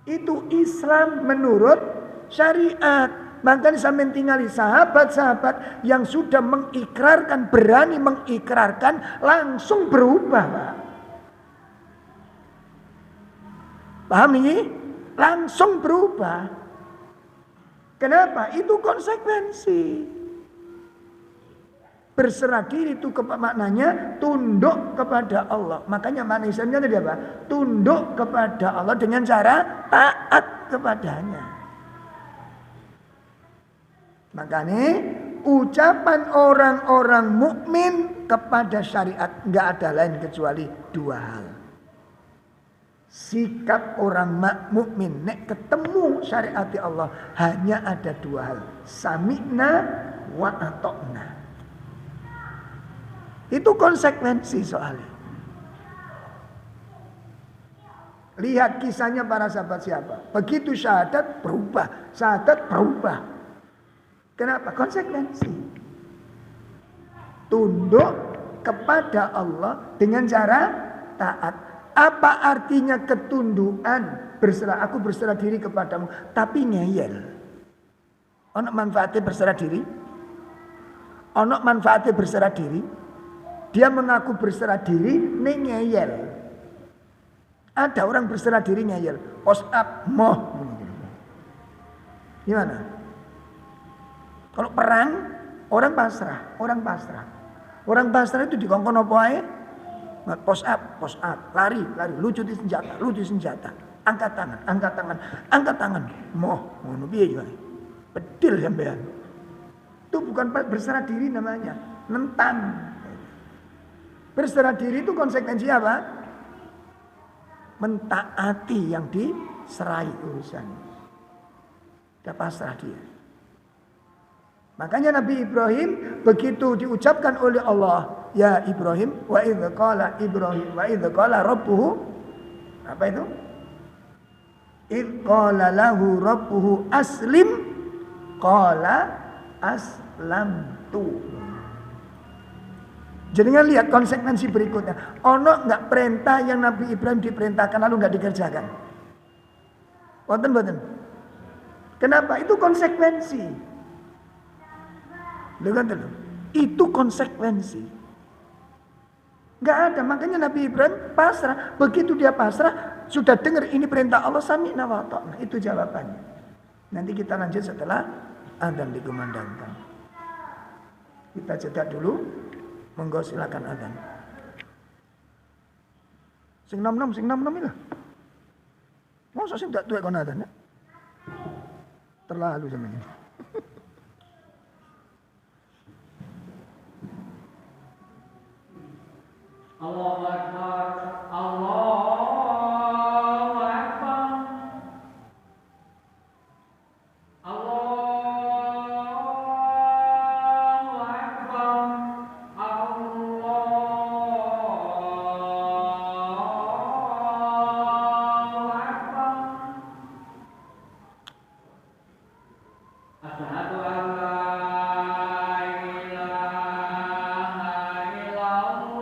Itu Islam menurut syariat. Makanya sampai tinggali sahabat-sahabat yang sudah mengikrarkan, berani mengikrarkan, langsung berubah, Pak. Paham ini? Langsung berubah. Kenapa? Itu konsekuensi. Berserah diri itu maknanya tunduk kepada Allah. Makanya makna Islamnya tadi apa? Tunduk kepada Allah dengan cara taat kepadanya. Makanya ucapan orang-orang mukmin kepada syariat nggak ada lain kecuali dua hal. Sikap orang mukmin nek ketemu syariat Allah hanya ada dua hal. Sami'na wa ata'na. Itu konsekuensi soalnya. Lihat kisahnya para sahabat siapa. Begitu syahadat berubah. Syahadat berubah. Kenapa? Konsekuensi. Tunduk kepada Allah dengan cara taat. Apa artinya ketundukan? Aku berserah diri kepadamu, tapi ngeyel. Ono manfaatnya berserah diri? Ono manfaatnya berserah diri? Dia mengaku berserah diri, ngeyel. Ada orang berserah diri ngeyel. Post up, moh. Gimana? Kalau perang, orang pasrah. Orang pasrah itu dikongkon apa ae? Post up, lari, lucu di senjata, angkat tangan, ngono piye yo. Bedil sampean. Itu bukan berserah diri namanya, nentang. Berserah diri itu konsekuensi apa? Mentaati yang diserai urusan. Dia pasrah dia. Makanya Nabi Ibrahim begitu diucapkan oleh Allah, ya Ibrahim, wa idz qala rabbuhu, apa itu? Idz qala lahu rabbuhu aslim, qala aslamtu. Jangan lihat konsekuensi berikutnya. Ono enggak perintah yang Nabi Ibrahim diperintahkan lalu enggak dikerjakan? Boten. Kenapa? Itu konsekuensi. Itu konsekuensi. Enggak ada. Makanya Nabi Ibrahim pasrah. Begitu dia pasrah, sudah dengar ini perintah Allah, sami'na wa ata'na. Itu jawabannya. Nanti kita lanjut setelah adzan dikumandangkan. Kita jeda dulu. Monggo silakan adzan. Sing nom-nom iki lah. Mosok sing gak tuwek kon adzan ya? Terlalu sampeyan. Allahu Akbar, Allahu Akbar, Allahu Akbar, Allahu Akbar. Asyhadu an la ilaha illallah.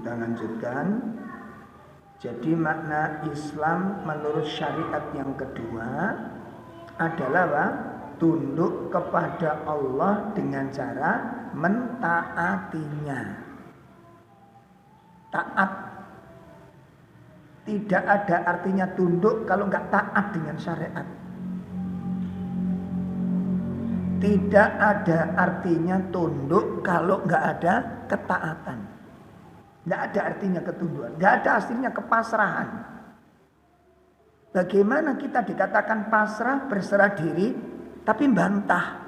Kita lanjutkan. Jadi makna Islam menurut syariat yang kedua adalah apa? Tunduk kepada Allah dengan cara mentaatinya. Taat. Tidak ada artinya tunduk kalau nggak taat dengan syariat. Tidak ada artinya tunduk kalau nggak ada ketaatan. Nggak ada artinya ketundukan. Nggak ada artinya kepasrahan. Bagaimana kita dikatakan pasrah, berserah diri, tapi bantah?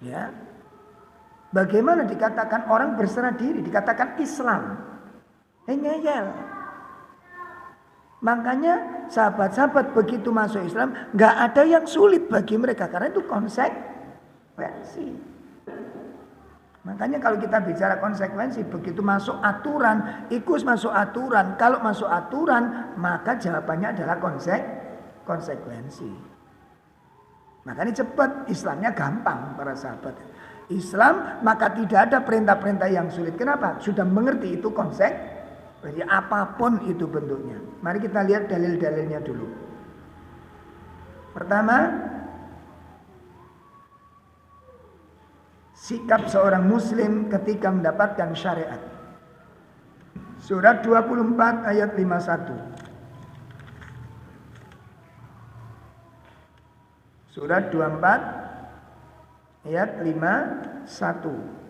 Ya. Bagaimana dikatakan orang berserah diri, dikatakan Islam? Ngeyel. Makanya sahabat-sahabat begitu masuk Islam, nggak ada yang sulit bagi mereka karena itu konsekuensi. Makanya kalau kita bicara konsekuensi, begitu masuk aturan, ikut masuk aturan. Kalau masuk aturan, maka jawabannya adalah konsekuensi. Makanya cepat, Islamnya gampang para sahabat. Islam maka tidak ada perintah-perintah yang sulit. Kenapa? Sudah mengerti itu konsekuensi apapun itu bentuknya. Mari kita lihat dalil-dalilnya dulu. Pertama, sikap seorang muslim ketika mendapatkan syariat. Surat 24 ayat 51. Surat 24 ayat 51.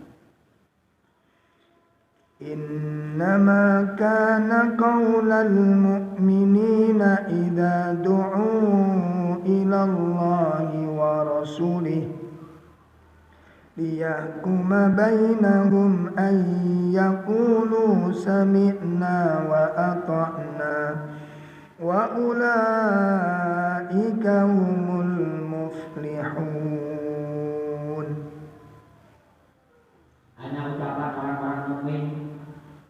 Innama kana qaulal mu'minina idza du'u ila Allahi wa rasulih liyahkuma bainahum an yaqulu sami'na wa ata'na wa ulaika humul muflihun. Hanya ucapan orang-orang mukmin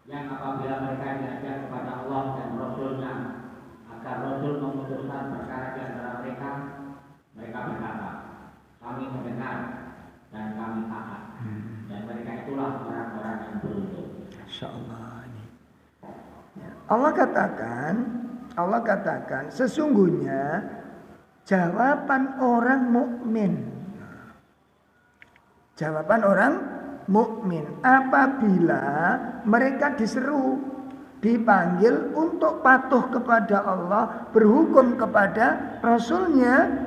yang apabila mereka diajak kepada Allah dan Rasul-Nya agar Rasul memutuskan perkara di antara mereka, mereka berkata, kami mendengar dan kami taat. Dan mereka itulah orang-orang yang beruntung. Insyaallah. Allah katakan sesungguhnya jawaban orang mukmin. Jawaban orang mukmin apabila mereka diseru, dipanggil untuk patuh kepada Allah, berhukum kepada Rasul-Nya.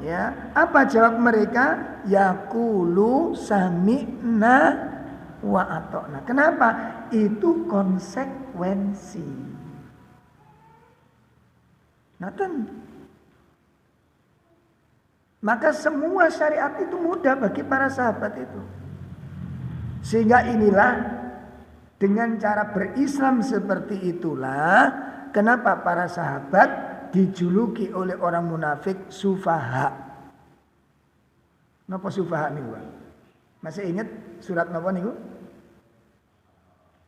Ya, apa jawab mereka? Yaqulu sami'na wa ata'na. Kenapa? Itu konsekuensi. Maka semua syariat itu mudah bagi para sahabat itu. Sehingga inilah dengan cara berislam seperti itulah kenapa para sahabat dijuluki oleh orang munafik sufaha. Napa sufaha niku? Masih ingat surat napa niku?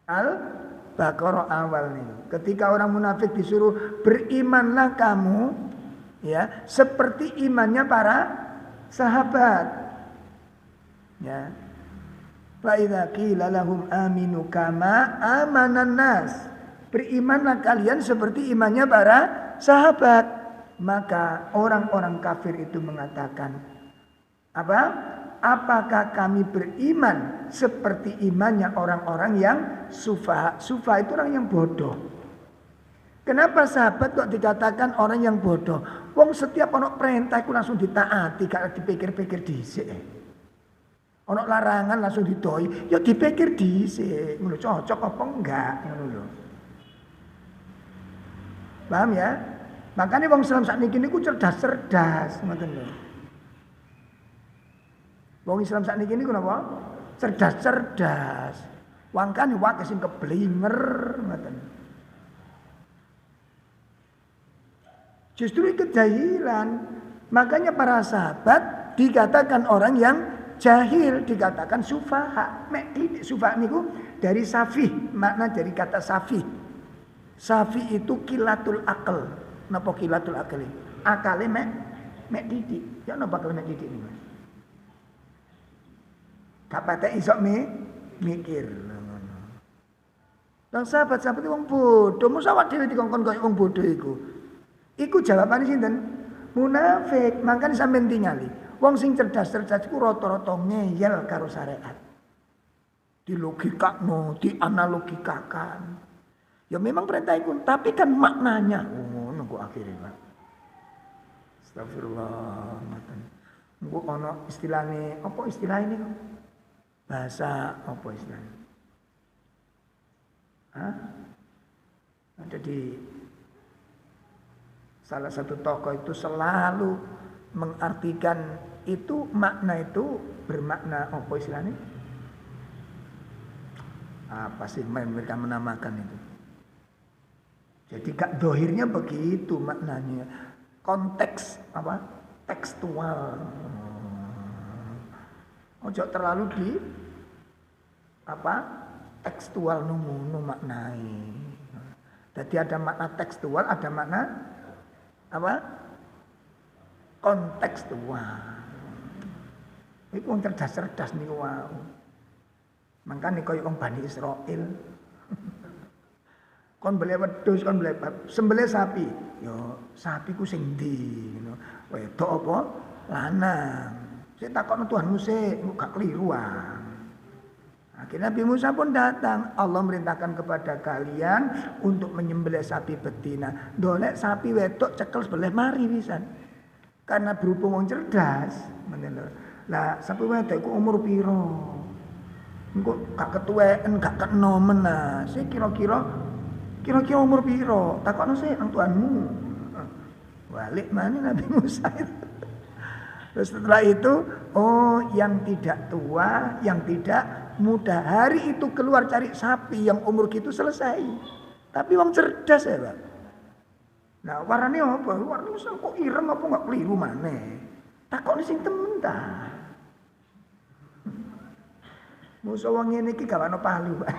Al-Baqarah awal niku. Ketika orang munafik disuruh berimanlah kamu ya seperti imannya para sahabat. Ya. Fa idza qila lahum aminu kama amanan nas. Berimanlah kalian seperti imannya para sahabat. Maka orang-orang kafir itu mengatakan, apa? Apakah kami beriman seperti imannya orang-orang yang sufaha? Sufaha itu orang yang bodoh. Kenapa sahabat kok dikatakan orang yang bodoh? Wong setiap ono perintah itu langsung ditaati, gak dipikir-pikir dhisik. Ono larangan langsung didoi, ya dipikir dhisik. Ngono cocok apa enggak ngono lho. Paham ya? Makanya wong Islam sakniki niku cerdas-cerdas ngoten lho. Wong Islam sakniki niku napa? Cerdas-cerdas. Wangkane wae sing keblinger ngoten. Justru kejahilan. Makanya para sahabat dikatakan orang yang jahil, dikatakan sufaha. Sufaha niku dari safih, makna dari kata safih. Safih itu kilatul akal. Napa kilatul akal? Akale mek didik. Ya napa akal mek didik niku? Kapate iso mikir. Lah sahabat-sahabat wong bodoh, mosok awak dhewe dikongkon koyo wong bodoh iku. Iku jawabane sinten? Munafik. Mangkane sampean tingali. Wong sing cerdas-cerdas iku rata-rata ngeyel karo syariat. Dilogikakno, dianalogikakan. Ya memang perintah iku, tapi kan maknanya ngono kok akhire, Pak. Astagfirullah. Engko ana istilahne, apa istilah ini kok? Bahasa apa istilahnya? Ada di salah satu tokoh itu selalu mengartikan itu, makna itu bermakna apa istilahnya? Apa sih mereka menamakan itu? Jadi gak dohirnya begitu maknanya. Konteks apa? Tekstual. Ojo terlalu di apa? Tekstual ngono maknai. Jadi ada makna tekstual, ada makna apa? Kontekstual. Iku wong cerdas-cerdas niku wae. Mangkane koyo wong Bani Israil. Kon beli wedhus, kon beli sembelih sapi. Yo sapi ku sing ndi ngono. Wedok apa? Lanang. Sik takokno Tuhanmu sik, gak keliruan. Akhirnya Nabi Musa pun datang. Allah merintahkan kepada kalian untuk menyembelih sapi betina. Dolek sapi wedok cekel sebelah mari pisan. Karena berhubung wong cerdas, menelur. Lah sapi wedok ku umur piro? Engko gak ketuweken, gak kenomen nah. Sik kira-kira umur piro? Takokno sik nang Tuhanmu. Balik mana Nabi Musa itu. Terus setelah itu, oh yang tidak tua, yang tidak muda. Hari itu keluar cari sapi yang umur gitu selesai. Tapi wong cerdas ya Pak. Nah warnane apa? Warnane kok ireng apa gak keliru maneh. Takokne sing temen ta. Musa wong ngene iki gak ono palu Pak.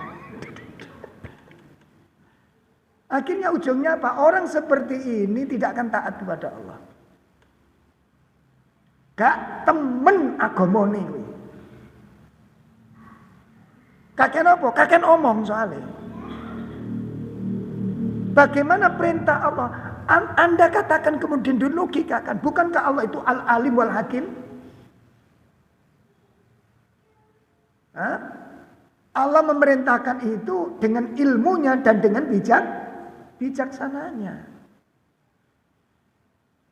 Akhirnya ujungnya apa? Orang seperti ini tidak akan taat kepada Allah. Gak temen agamane kuwi. Kakek apa? Kakek omong soalnya. Bagaimana perintah Allah? Anda katakan kemudian dilogikakan. Bukankah Allah itu al-alim wal hakim? Allah memerintahkan itu dengan ilmunya dan dengan bijaksananya.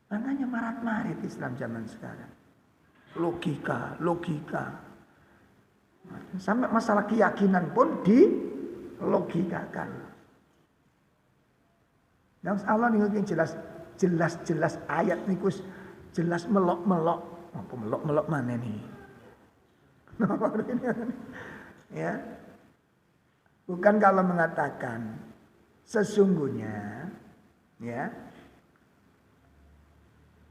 Makanya marat-marit Islam zaman sekarang. Logika. Sampai masalah keyakinan pun dilogikakan. Yang Allah niku jelas ayat niku jelas melok-melok. Apa melok-melok mana nih? Ya. Bukan kalau mengatakan sesungguhnya ya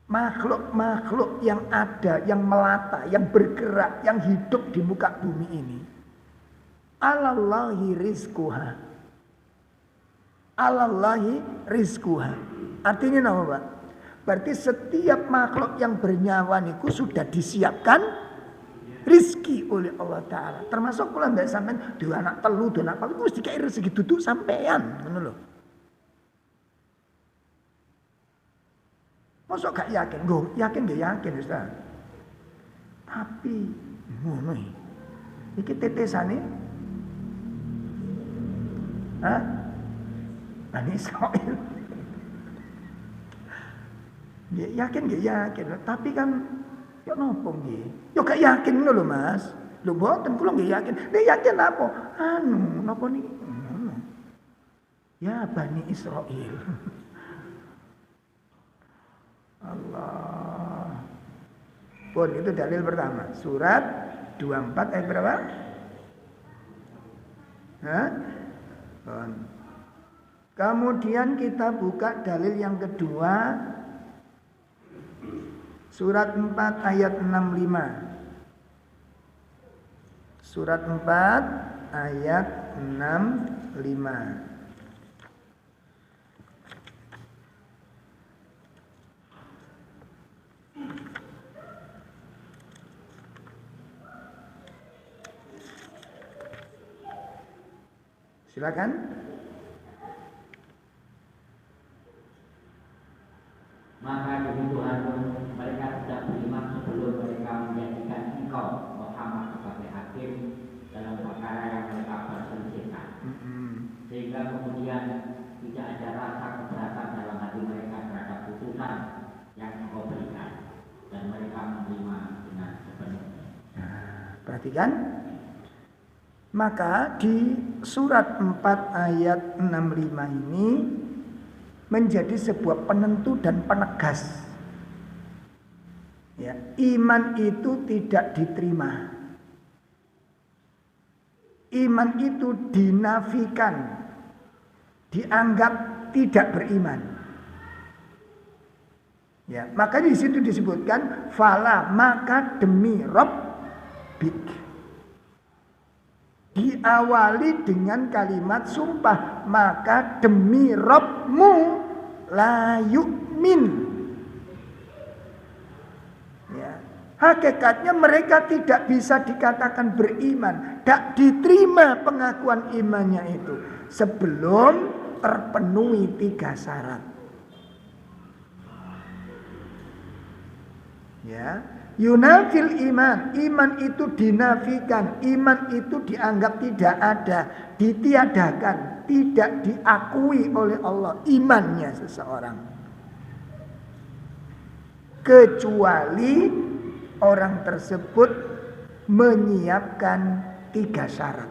makhluk-makhluk yang ada, yang melata, yang bergerak, yang hidup di muka bumi ini. Alallahi rizquha. Alallahi rizquha. Artinya apa Pak? Berarti setiap makhluk yang bernyawa niku sudah disiapkan rizki oleh Allah Ta'ala. Termasuk pula mbak sampean dua anak telu, dua anak paling mesti dikai rezeki duduk sampean, ngono lho. Mosok gak yakin? Yakin gak yakin Ustaz. Tapi ngono iki tetesane Bani Israil. Yakin gak yakin? Tapi kan ya nopo nggih? Ya gak yakin ngono lho Mas. Lho mboten kula nggih yakin. Nek yakin apa? Napa niki? Ya Bani Israil. Allah. Pun itu dalil pertama. Surat 24 ayat berapa? Pun. Kemudian kita buka dalil yang kedua. Surat 4 ayat 65. Surat 4 ayat 65. Silakan. Maka demi Tuhanmu mereka sudah beriman sebelum mereka menjadikan engkau Muhammad sebagai hakim dalam perkara yang mereka perselisihkan. Sehingga kemudian tidak ada rasa keberatan dalam hati mereka terhadap putusan yang engkau berikan dan mereka menerima dengan sepenuhnya. Perhatikan. Maka di surat 4 ayat 65 ini menjadi sebuah penentu dan penegas. Ya, iman itu tidak diterima. Iman itu dinafikan, dianggap tidak beriman. Ya, makanya di situ disebutkan fala, maka demi Rabbik. Diawali dengan kalimat sumpah, maka demi Rabbmu la yu'min. Ya. Hakikatnya mereka tidak bisa dikatakan beriman, tidak diterima pengakuan imannya itu sebelum terpenuhi 3 syarat. Ya. Yunafil iman, iman itu dinafikan, iman itu dianggap tidak ada, ditiadakan, tidak diakui oleh Allah imannya seseorang. Kecuali orang tersebut menyiapkan 3 syarat.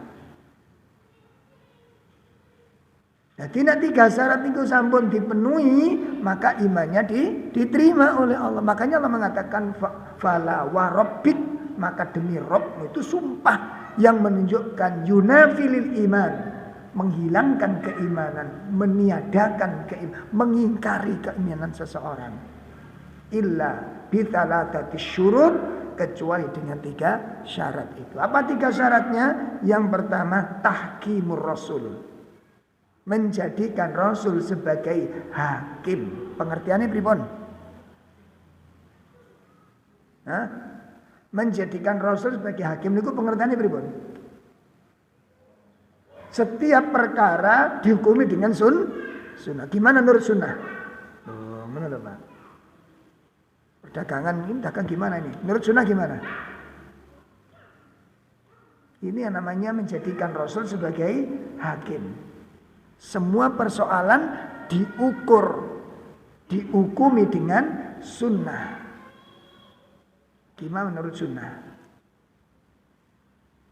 Jadi nek 3 syarat itu sampun dipenuhi, maka imannya diterima oleh Allah. Makanya Allah mengatakan fala wa rabbik, maka demi Rabbmu, itu sumpah yang menunjukkan yunafilil iman, menghilangkan keimanan, meniadakan keimanan, mengingkari keimanan seseorang. Illa bithalatati syurut, kecuali dengan 3 syarat itu. Apa 3 syaratnya? Yang pertama tahkimur rasul, menjadikan Rasul sebagai hakim. Pengertiannya pripun? Menjadikan Rasul sebagai hakim niku pengertiannya pripun? Setiap perkara dihukumi dengan sunnah. Gimana menurut sunnah? Mana lho, Pak? Perdagangan ini dagang gimana ini? Menurut sunnah gimana? Ini yang namanya menjadikan Rasul sebagai hakim. Semua persoalan dihukumi dengan sunnah. Gimana menurut sunnah?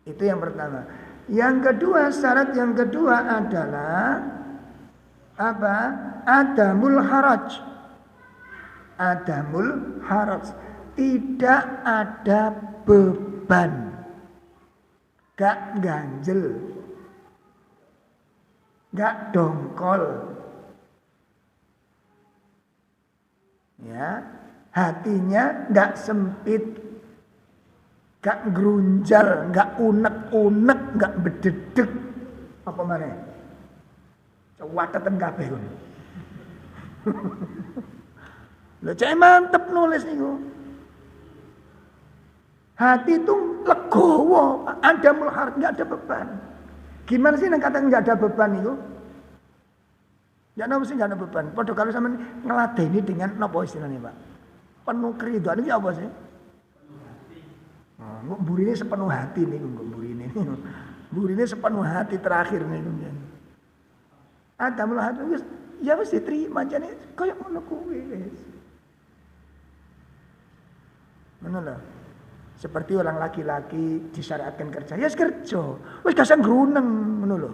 Itu yang pertama. Yang kedua, syarat yang kedua adalah apa? Adamul haraj. Adamul haraj. Tidak ada beban. Gak ganjel. Gak dongkol. Ya, hatinya gak sempit, gak gerunjal, gak unek-unek, gak bededek. Apa mana? Cewateten kabeh. Lho cek mantep nulis niku. Hati itu legowo, ada mulhar, enggak ada beban. Gimana sih nang kata enggak ada beban itu? Ya napa sih enggak ada beban. Padha karo sampean ngladeni dengan napa istilahnya, Pak? Penuh keriduan iki apa sih? Kok burine sepenuh hati niku kok burine. Burine sepenuh hati terakhir niku. Ada mulhar wis ya wis diterima jane koyo ngono kuwi wis. Ngono lho. Seperti orang laki-laki disyariatkan kerja, ya kerja. Wis gak usah gruneng ngono lho.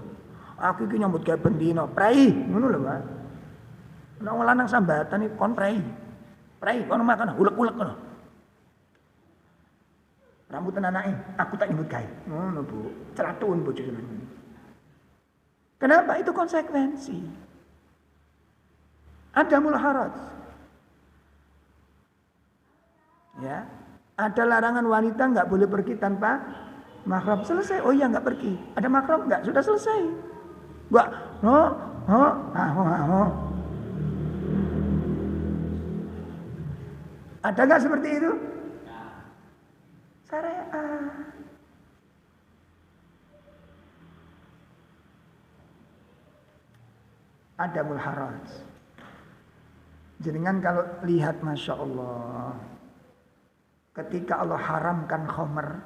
Aku iki nyambut gawe bendina, prei, ngono lho, Pak. Nek wong lanang sambatan iki kon prei. Prei kono makan ulek-ulek ngono. Rambutan anake, aku tak nyambut gawe. Ngono, Bu. Ceratun bojone. Kenapa? Itu konsekuensi. Ada mulharat. Ya. Ada larangan wanita nggak boleh pergi tanpa mahram. Selesai. Oh iya nggak pergi. Ada mahram nggak? Sudah selesai. Nggak. Ada nggak seperti itu? Syariat. Ada mulharat. Jenengan kalau lihat Masya Allah. Ketika Allah haramkan khamr,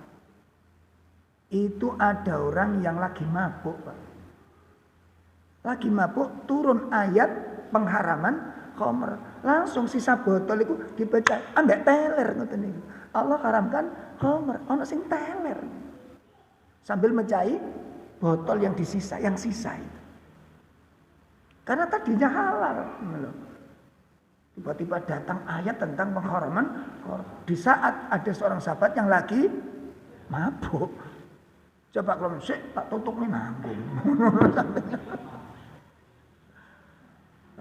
itu ada orang yang lagi mabuk, Pak. Lagi mabuk, turun ayat pengharaman khamr. Langsung sisa botol itu dibaca, ambek teler ngoten niku. Allah haramkan khamr, ana sing teler. Sambil mecahi botol yang disisa, yang sisa itu. Karena tadinya halal, tiba-tiba datang ayat tentang pengharaman di saat ada seorang sahabat yang lagi mabuk. Coba kalau sik tak tutup nih nanggung.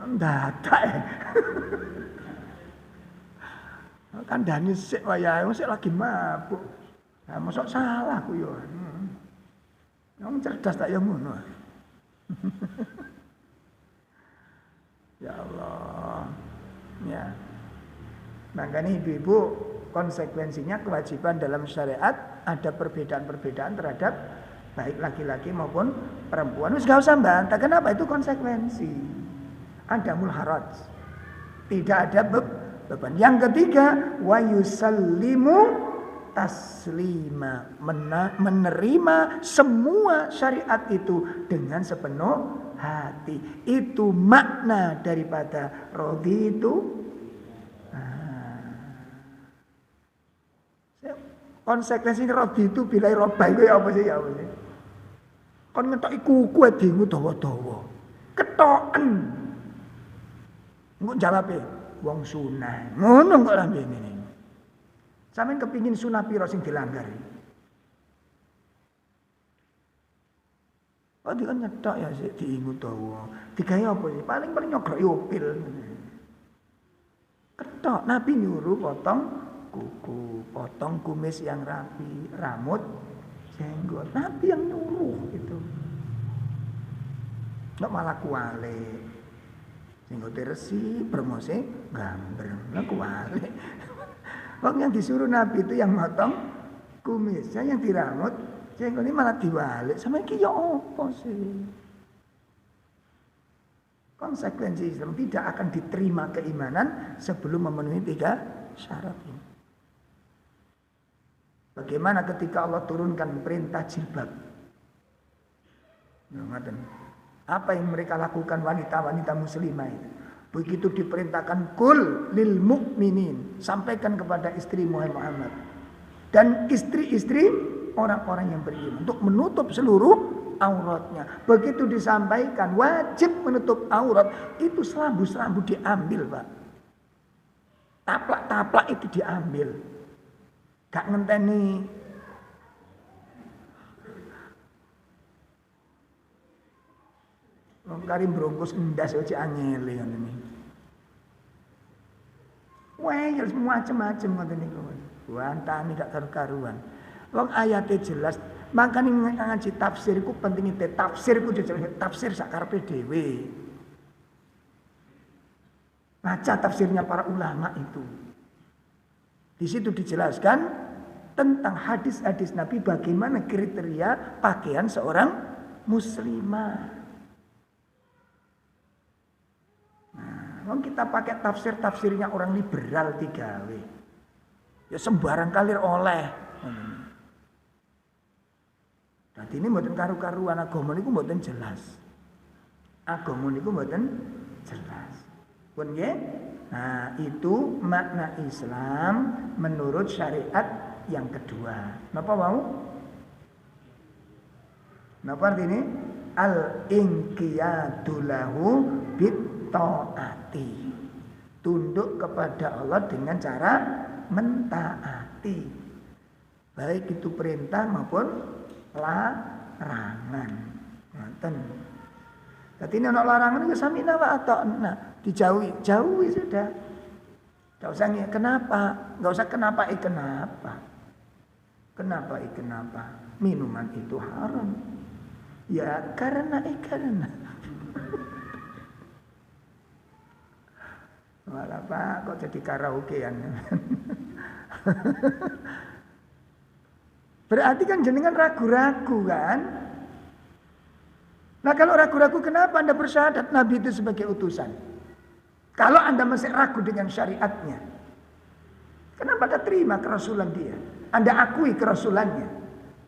Ndadak. Kan dani sik wayahe sik lagi mabuk. Nah, mosok salah ku yo. Wong cerdas tak yo ngono. Ya Allah. Ya. Makanya ibu-ibu konsekuensinya kewajiban dalam syariat ada perbedaan-perbedaan terhadap baik laki-laki maupun perempuan. Wis gak usah bantah. Kenapa? Itu konsekuensi. Ada mulharat. Tidak ada beban. Yang ketiga, wa yusallimu taslima. Menerima semua syariat itu dengan sepenuh hati. Itu makna daripada rodi itu. Konsekuensi rodi itu bila roba itu ya apa sih? Kon ngetoki kuku ademu dawa-dawa. Ketoken. Engko jawabe wong sunah. Ngono kok lambene ini. Sampeyan kepingin sunah pira sing dilanggar? Oh dia kan nyetok ya sik diingu dawa. Digawe apa sih? Paling nyogrok yopil. Ketok Nabi nyuruh potong kuku, potong kumis yang rapi, rambut, jenggot. Nabi yang nyuruh itu. Nggak malah kuale. Jenggot resi, bermose gambar. Nggak kuale. Wong yang disuruh Nabi itu yang motong kumisnya, yang dirambut, jenggot ini malah diwalik. Sama iki ya apa sih? Konsekuensi Islam tidak akan diterima keimanan sebelum memenuhi 3 syarat ini. Bagaimana ketika Allah turunkan perintah jilbab? Apa yang mereka lakukan wanita-wanita muslimah itu? Begitu diperintahkan kul lil mukminin, sampaikan kepada istri Muhammad dan istri-istri orang-orang yang beriman untuk menutup seluruh auratnya. Begitu disampaikan wajib menutup aurat, itu selambu-selambu diambil, Pak. Taplak-taplak itu diambil. Gak ngenteni wong karim brongkos ndas ojo angele ngono iki. Wah, ya macam-macam ngoten niku. Wantane gak karu-karuan. Wong ayate jelas, makane ngaji tafsir iku penting tafsir iku tafsir sak karepe dhewe. Baca tafsirnya para ulama itu. Di situ dijelaskan tentang hadis-hadis Nabi bagaimana kriteria pakaian seorang muslimah. Nah, kita pakai tafsirnya orang liberal digawe. Ya sembarang kalir oleh. Dadi ini mboten karu-karuan agama niku mboten jelas. Agama niku mboten jelas. Pun nggih. Nah, itu makna Islam menurut syariat yang kedua. Napa mau? Napa artinya? Al-inqiyadu lahu bit-taati. Tunduk kepada Allah dengan cara mentaati. Baik itu perintah maupun larangan. Ngoten. Dadi nek ana larangan iku samina wa ata'na, dijauhi sudah. Enggak usah kenapa, enggak usah kenapa. Kenapa? Minuman itu haram. Ya karena. Malah Pak kok jadi karaokean. Berarti kan jenengan ragu-ragu kan? Nah kalau ragu-ragu kenapa Anda bersyahadat Nabi itu sebagai utusan? Kalau Anda masih ragu dengan syariatnya, kenapa Anda terima kerasulan dia? Anda akui kerasulannya.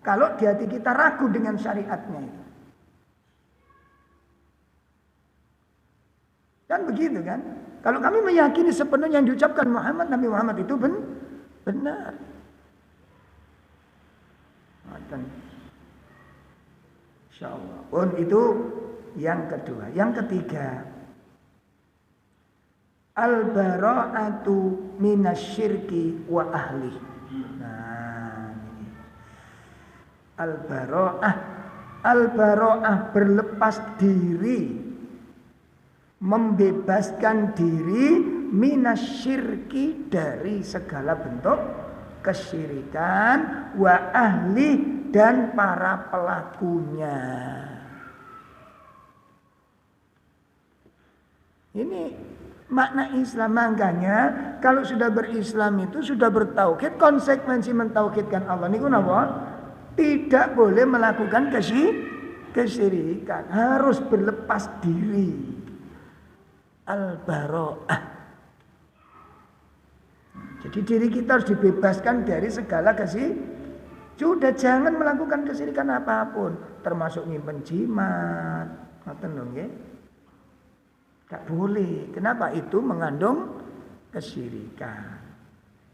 Kalau di hati kita ragu dengan syariatnya itu. Kan begitu kan? Kalau kami meyakini sepenuhnya yang diucapkan Nabi Muhammad itu benar. InsyaAllah. Pun itu yang kedua. Yang ketiga, al-bara'atu minasyirki wa ahli. Nah, ini. Al-bara'ah berlepas diri, membebaskan diri minasyirki dari segala bentuk kesyirikan wa ahli dan para pelakunya. Ini makna Islam. Makanya kalau sudah berislam itu sudah bertauhid, konsekuensi mentauhidkan Allah niku napa? Tidak boleh melakukan kesyirikan, harus berlepas diri. Al-bara'ah. Jadi diri kita harus dibebaskan dari segala sudah jangan melakukan kesyirikan apapun, termasuk nyimpen jimat. Ngoten lho nggih. Enggak boleh. Kenapa? Itu mengandung kesyirikan.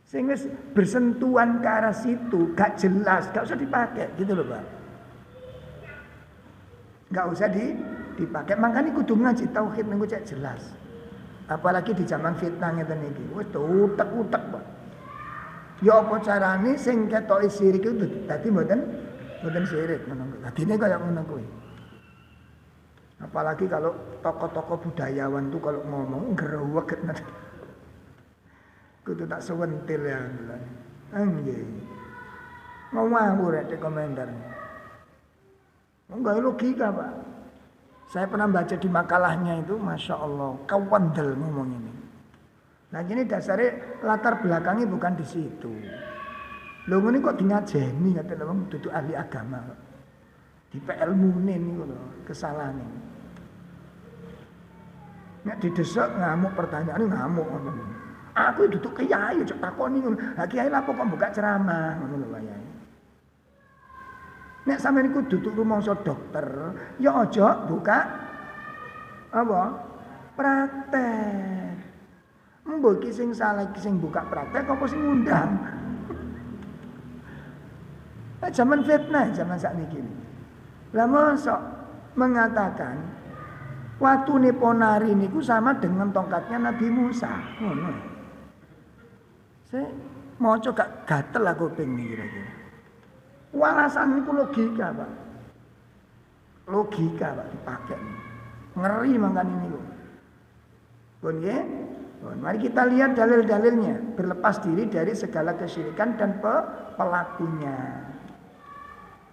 Sehingga bersentuhan ke arah situ gak jelas, gak usah dipakai gitu loh, Pak. Gak usah dipakai. Makanya kudu ngaji tauhid niku cek jelas. Apalagi di zaman fitnah ngeten iki. Wis utek-utek, Pak. Ya apa carane sing ketoke syirik itu dadi mboten syirik ngono. Dadine kaya ngono kuwi. Apalagi kalau tokoh-tokoh budayawan tuh kalau ngomong ngreweg. Kudu tak sewentil ya. Nggih. Ngawur rek komentar. Enggak logika, Pak. Saya pernah baca di makalahnya itu, Masya Allah, kawandel ngomong ini. Nah ini dasarnya latar belakangnya bukan di situ. Lho ini kok ngajeni kata wong dudu ahli agama. Di ilmune niku lho, kesalahan ini. Nek didesak ngamuk pertanyaan ngamuk ngono. Aku duduk kiai cek takoni ngono. Lah kiai lha kok buka ceramah ngono lho wayahe. Nek sampeyan iku duduk rumangsa dokter, ya aja buka apa? Praktek. Mbok iki sing salah iki sing buka praktek apa sing ngundang? Zaman fitnah zaman sakniki. Lah mosok mengatakan watune ponari niku sama dengan tongkatnya Nabi Musa. Ngono. Saya maca gak gatel aku pengen kira-kira. Walasan itu logika, Pak. Logika, Pak, dipakai. Ngeri mangkan ini, Bu. Pun ya? Mari kita lihat dalil-dalilnya. Berlepas diri dari segala kesyirikan dan pelakunya.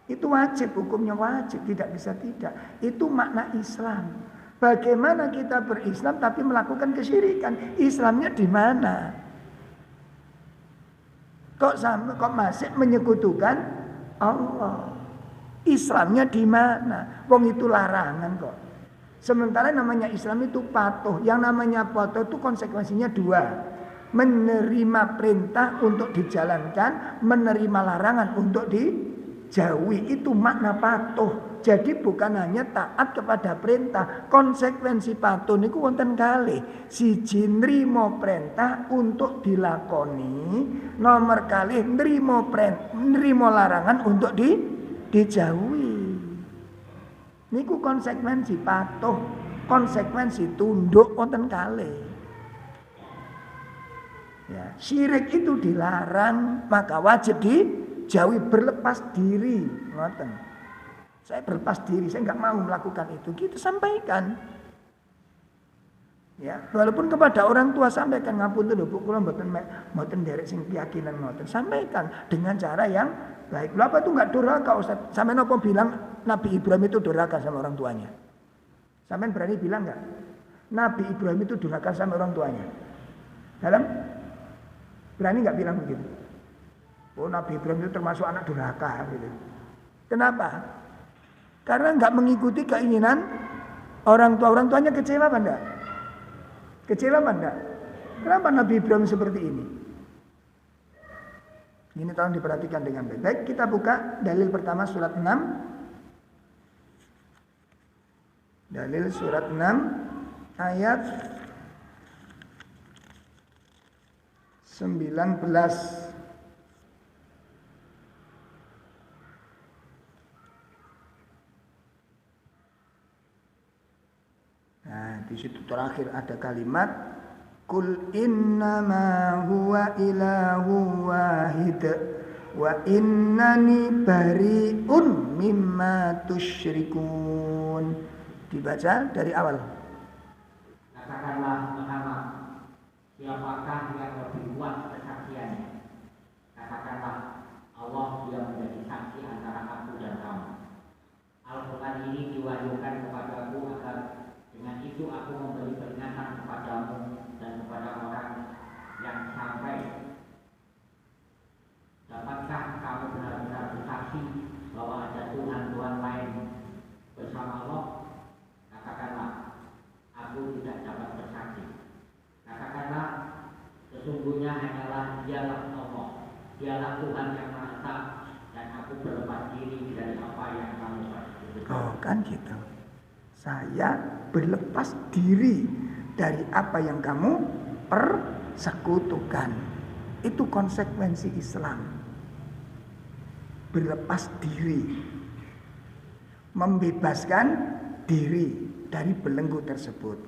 Itu wajib, hukumnya wajib, tidak bisa tidak. Itu makna Islam. Bagaimana kita berislam tapi melakukan kesyirikan? Islamnya di mana? Kok masih menyekutukan Allah? Islamnya di mana? Wong itu larangan kok. Sementara namanya Islam itu patuh. Yang namanya patuh itu konsekuensinya dua. Menerima perintah untuk dijalankan, menerima larangan untuk dijauhi. Itu makna patuh. Jadi bukan hanya taat kepada perintah. Konsekuensi patuh niku wonten kalih. Siji nrimo perintah untuk dilakoni, nomor kalih nrimo larangan untuk dijauhi. Niku konsekuensi patuh, konsekuensi tunduk wonten kalih. Ya, syirik itu dilarang, maka wajib dijauhi, berlepas diri. Ngoten. Saya berlepas diri, saya enggak mau melakukan itu. Gitu sampaikan. Ya, walaupun kepada orang tua sampaikan, ngapunten lho Bu, kula mboten nderek sing keyakinan ngoten. Sampaikan dengan cara yang baik. Lha apa itu enggak durhaka Ustaz? Sampeyan apa bilang Nabi Ibrahim itu durhaka sama orang tuanya? Sampeyan berani bilang enggak? Nabi Ibrahim itu durhaka sama orang tuanya? Dalam berani enggak bilang begitu? Oh, Nabi Ibrahim itu termasuk anak durhaka gitu. Kenapa? Karena enggak mengikuti keinginan orang tua. Orang tuanya kecewa apa enggak? Kecewa apa enggak? Kenapa Nabi Ibrahim seperti ini? Ini tolong diperhatikan dengan baik. Baik, kita buka dalil pertama surat 6. Dalil surat 6 ayat 19. Nah, di situ terakhir ada kalimat Kul innama huwa ilahu wahid wa innani bari'un mimma tusyrikun. Dibaca dari awal. Katakanlah Muhammad, siapakah yang lebih kuat kesaksiannya? Katakanlah Allah yang menjadi saksi antara aku dan kamu. Al-Quran ini diwahyukan kepadaku agar dengan itu aku memberi peringatan kepadamu dan kepada orang yang sampai. Dapatkah kamu benar-benar bersaksi bahwa ada Tuhan lain bersama Allah? Katakanlah, aku tidak dapat bersaksi. Katakanlah, sesungguhnya hanyalah Dialah Allah, Dialah Tuhan yang Maha Esa, dan aku berlepas diri dari apa yang kamu persekutukan. Oh, kan gitu. Saya berlepas diri dari apa yang kamu persekutukan. Itu konsekuensi Islam. Berlepas diri. Membebaskan diri dari belenggu tersebut.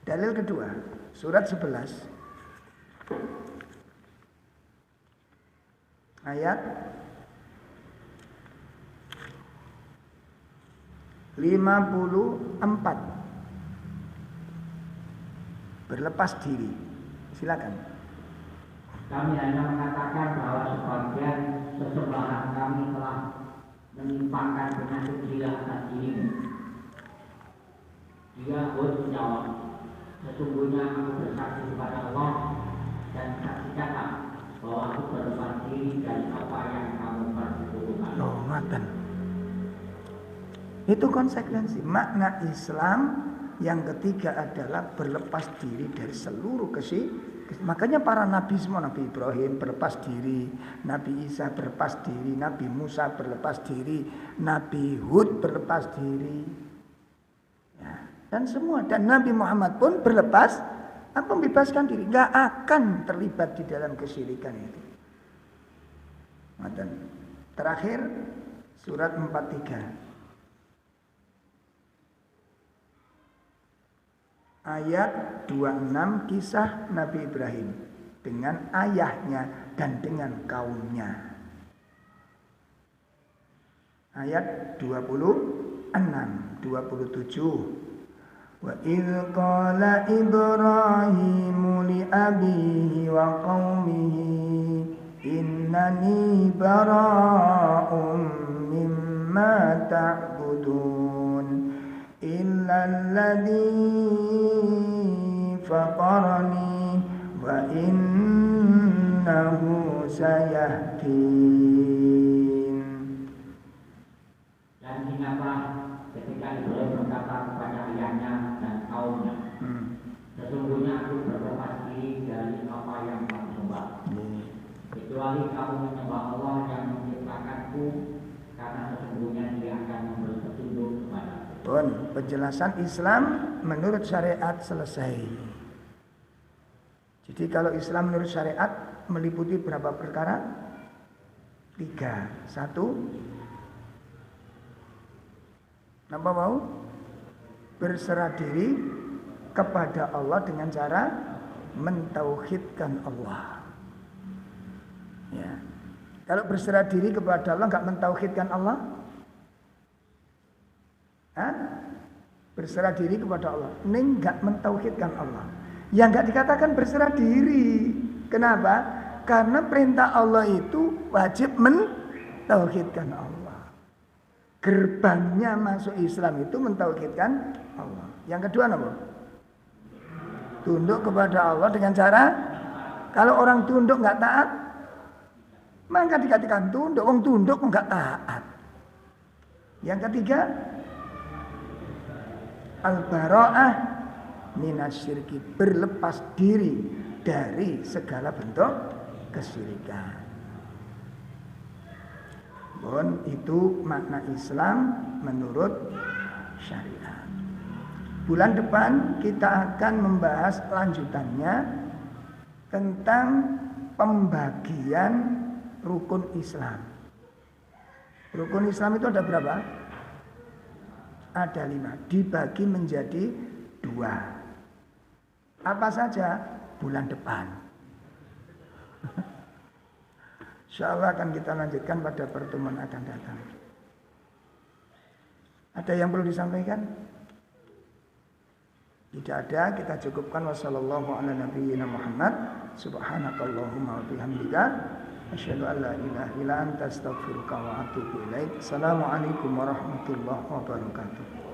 Dalil kedua, surat 11 ayat 54. Berlepas diri. Silakan. Kami hanya mengatakan bahwa sebagian sesembahan kami telah menimpakan penyakit gila atas dirimu. Dia Hud menjawab, sesungguhnya aku bersaksi kepada Allah dan saksikanlah bahwa aku berlepas diri dari apa yang kamu persekutukan. Loh, ngoten. Itu konsekuensi. Makna Islam yang ketiga adalah berlepas diri dari seluruh Makanya para nabi semua, Nabi Ibrahim berlepas diri, Nabi Isa berlepas diri, Nabi Musa berlepas diri, Nabi Hud berlepas diri. Ya, dan semua. Dan Nabi Muhammad pun membebaskan diri. Gak akan terlibat di dalam kesyirikan itu. Dan terakhir surat 43. Ayat 26 kisah Nabi Ibrahim dengan ayahnya dan dengan kaumnya. Ayat 26, 27. Wa idh qala Ibrahimu li abihi wa qaumihi innani bara'un mimma ta'budun illalladzi faqarani wa innahu sayahdin. Dan ingatlah ketika Ibrahim berkata kepada ayahnya dan kaumnya, sesungguhnya aku berlepas diri dari apa yang kamu sembah, kecuali kamu menyembah Allah yang menciptakanku, karena sesungguhnya Dia akan memberi petunjuk kepadaku. Penjelasan Islam menurut syariat selesai. Jadi kalau Islam menurut syariat meliputi berapa perkara? 3. 1, apa mau? Berserah diri kepada Allah dengan cara mentauhidkan Allah. Ya. Kalau berserah diri kepada Allah enggak mentauhidkan Allah? Berserah diri kepada Allah, ini enggak mentauhidkan Allah. Yang enggak dikatakan berserah diri. Kenapa? Karena perintah Allah itu wajib mentauhidkan Allah. Gerbangnya masuk Islam itu mentauhidkan Allah. Yang kedua apa? Tunduk kepada Allah dengan cara, kalau orang tunduk enggak taat, maka dikatakan tunduk. Wong tunduk enggak taat. Yang ketiga, al-bara'ah minasyirki, berlepas diri dari segala bentuk kesyirikan. Itu makna Islam menurut syariat. Bulan depan kita akan membahas lanjutannya tentang pembagian rukun Islam. Rukun Islam itu ada berapa? Ada 5, dibagi menjadi 2. Apa saja? Bulan depan. Insyaallah akan kita lanjutkan pada pertemuan akan datang. Ada yang perlu disampaikan? Tidak ada, kita cukupkan. Wassallallahu ala nabiyyina Muhammad. Subhanakallahumma wa bihamdika asyhadu an la ilaha illa anta astaghfiruka wa atubu ilaik. Assalamualaikum warahmatullahi wabarakatuh.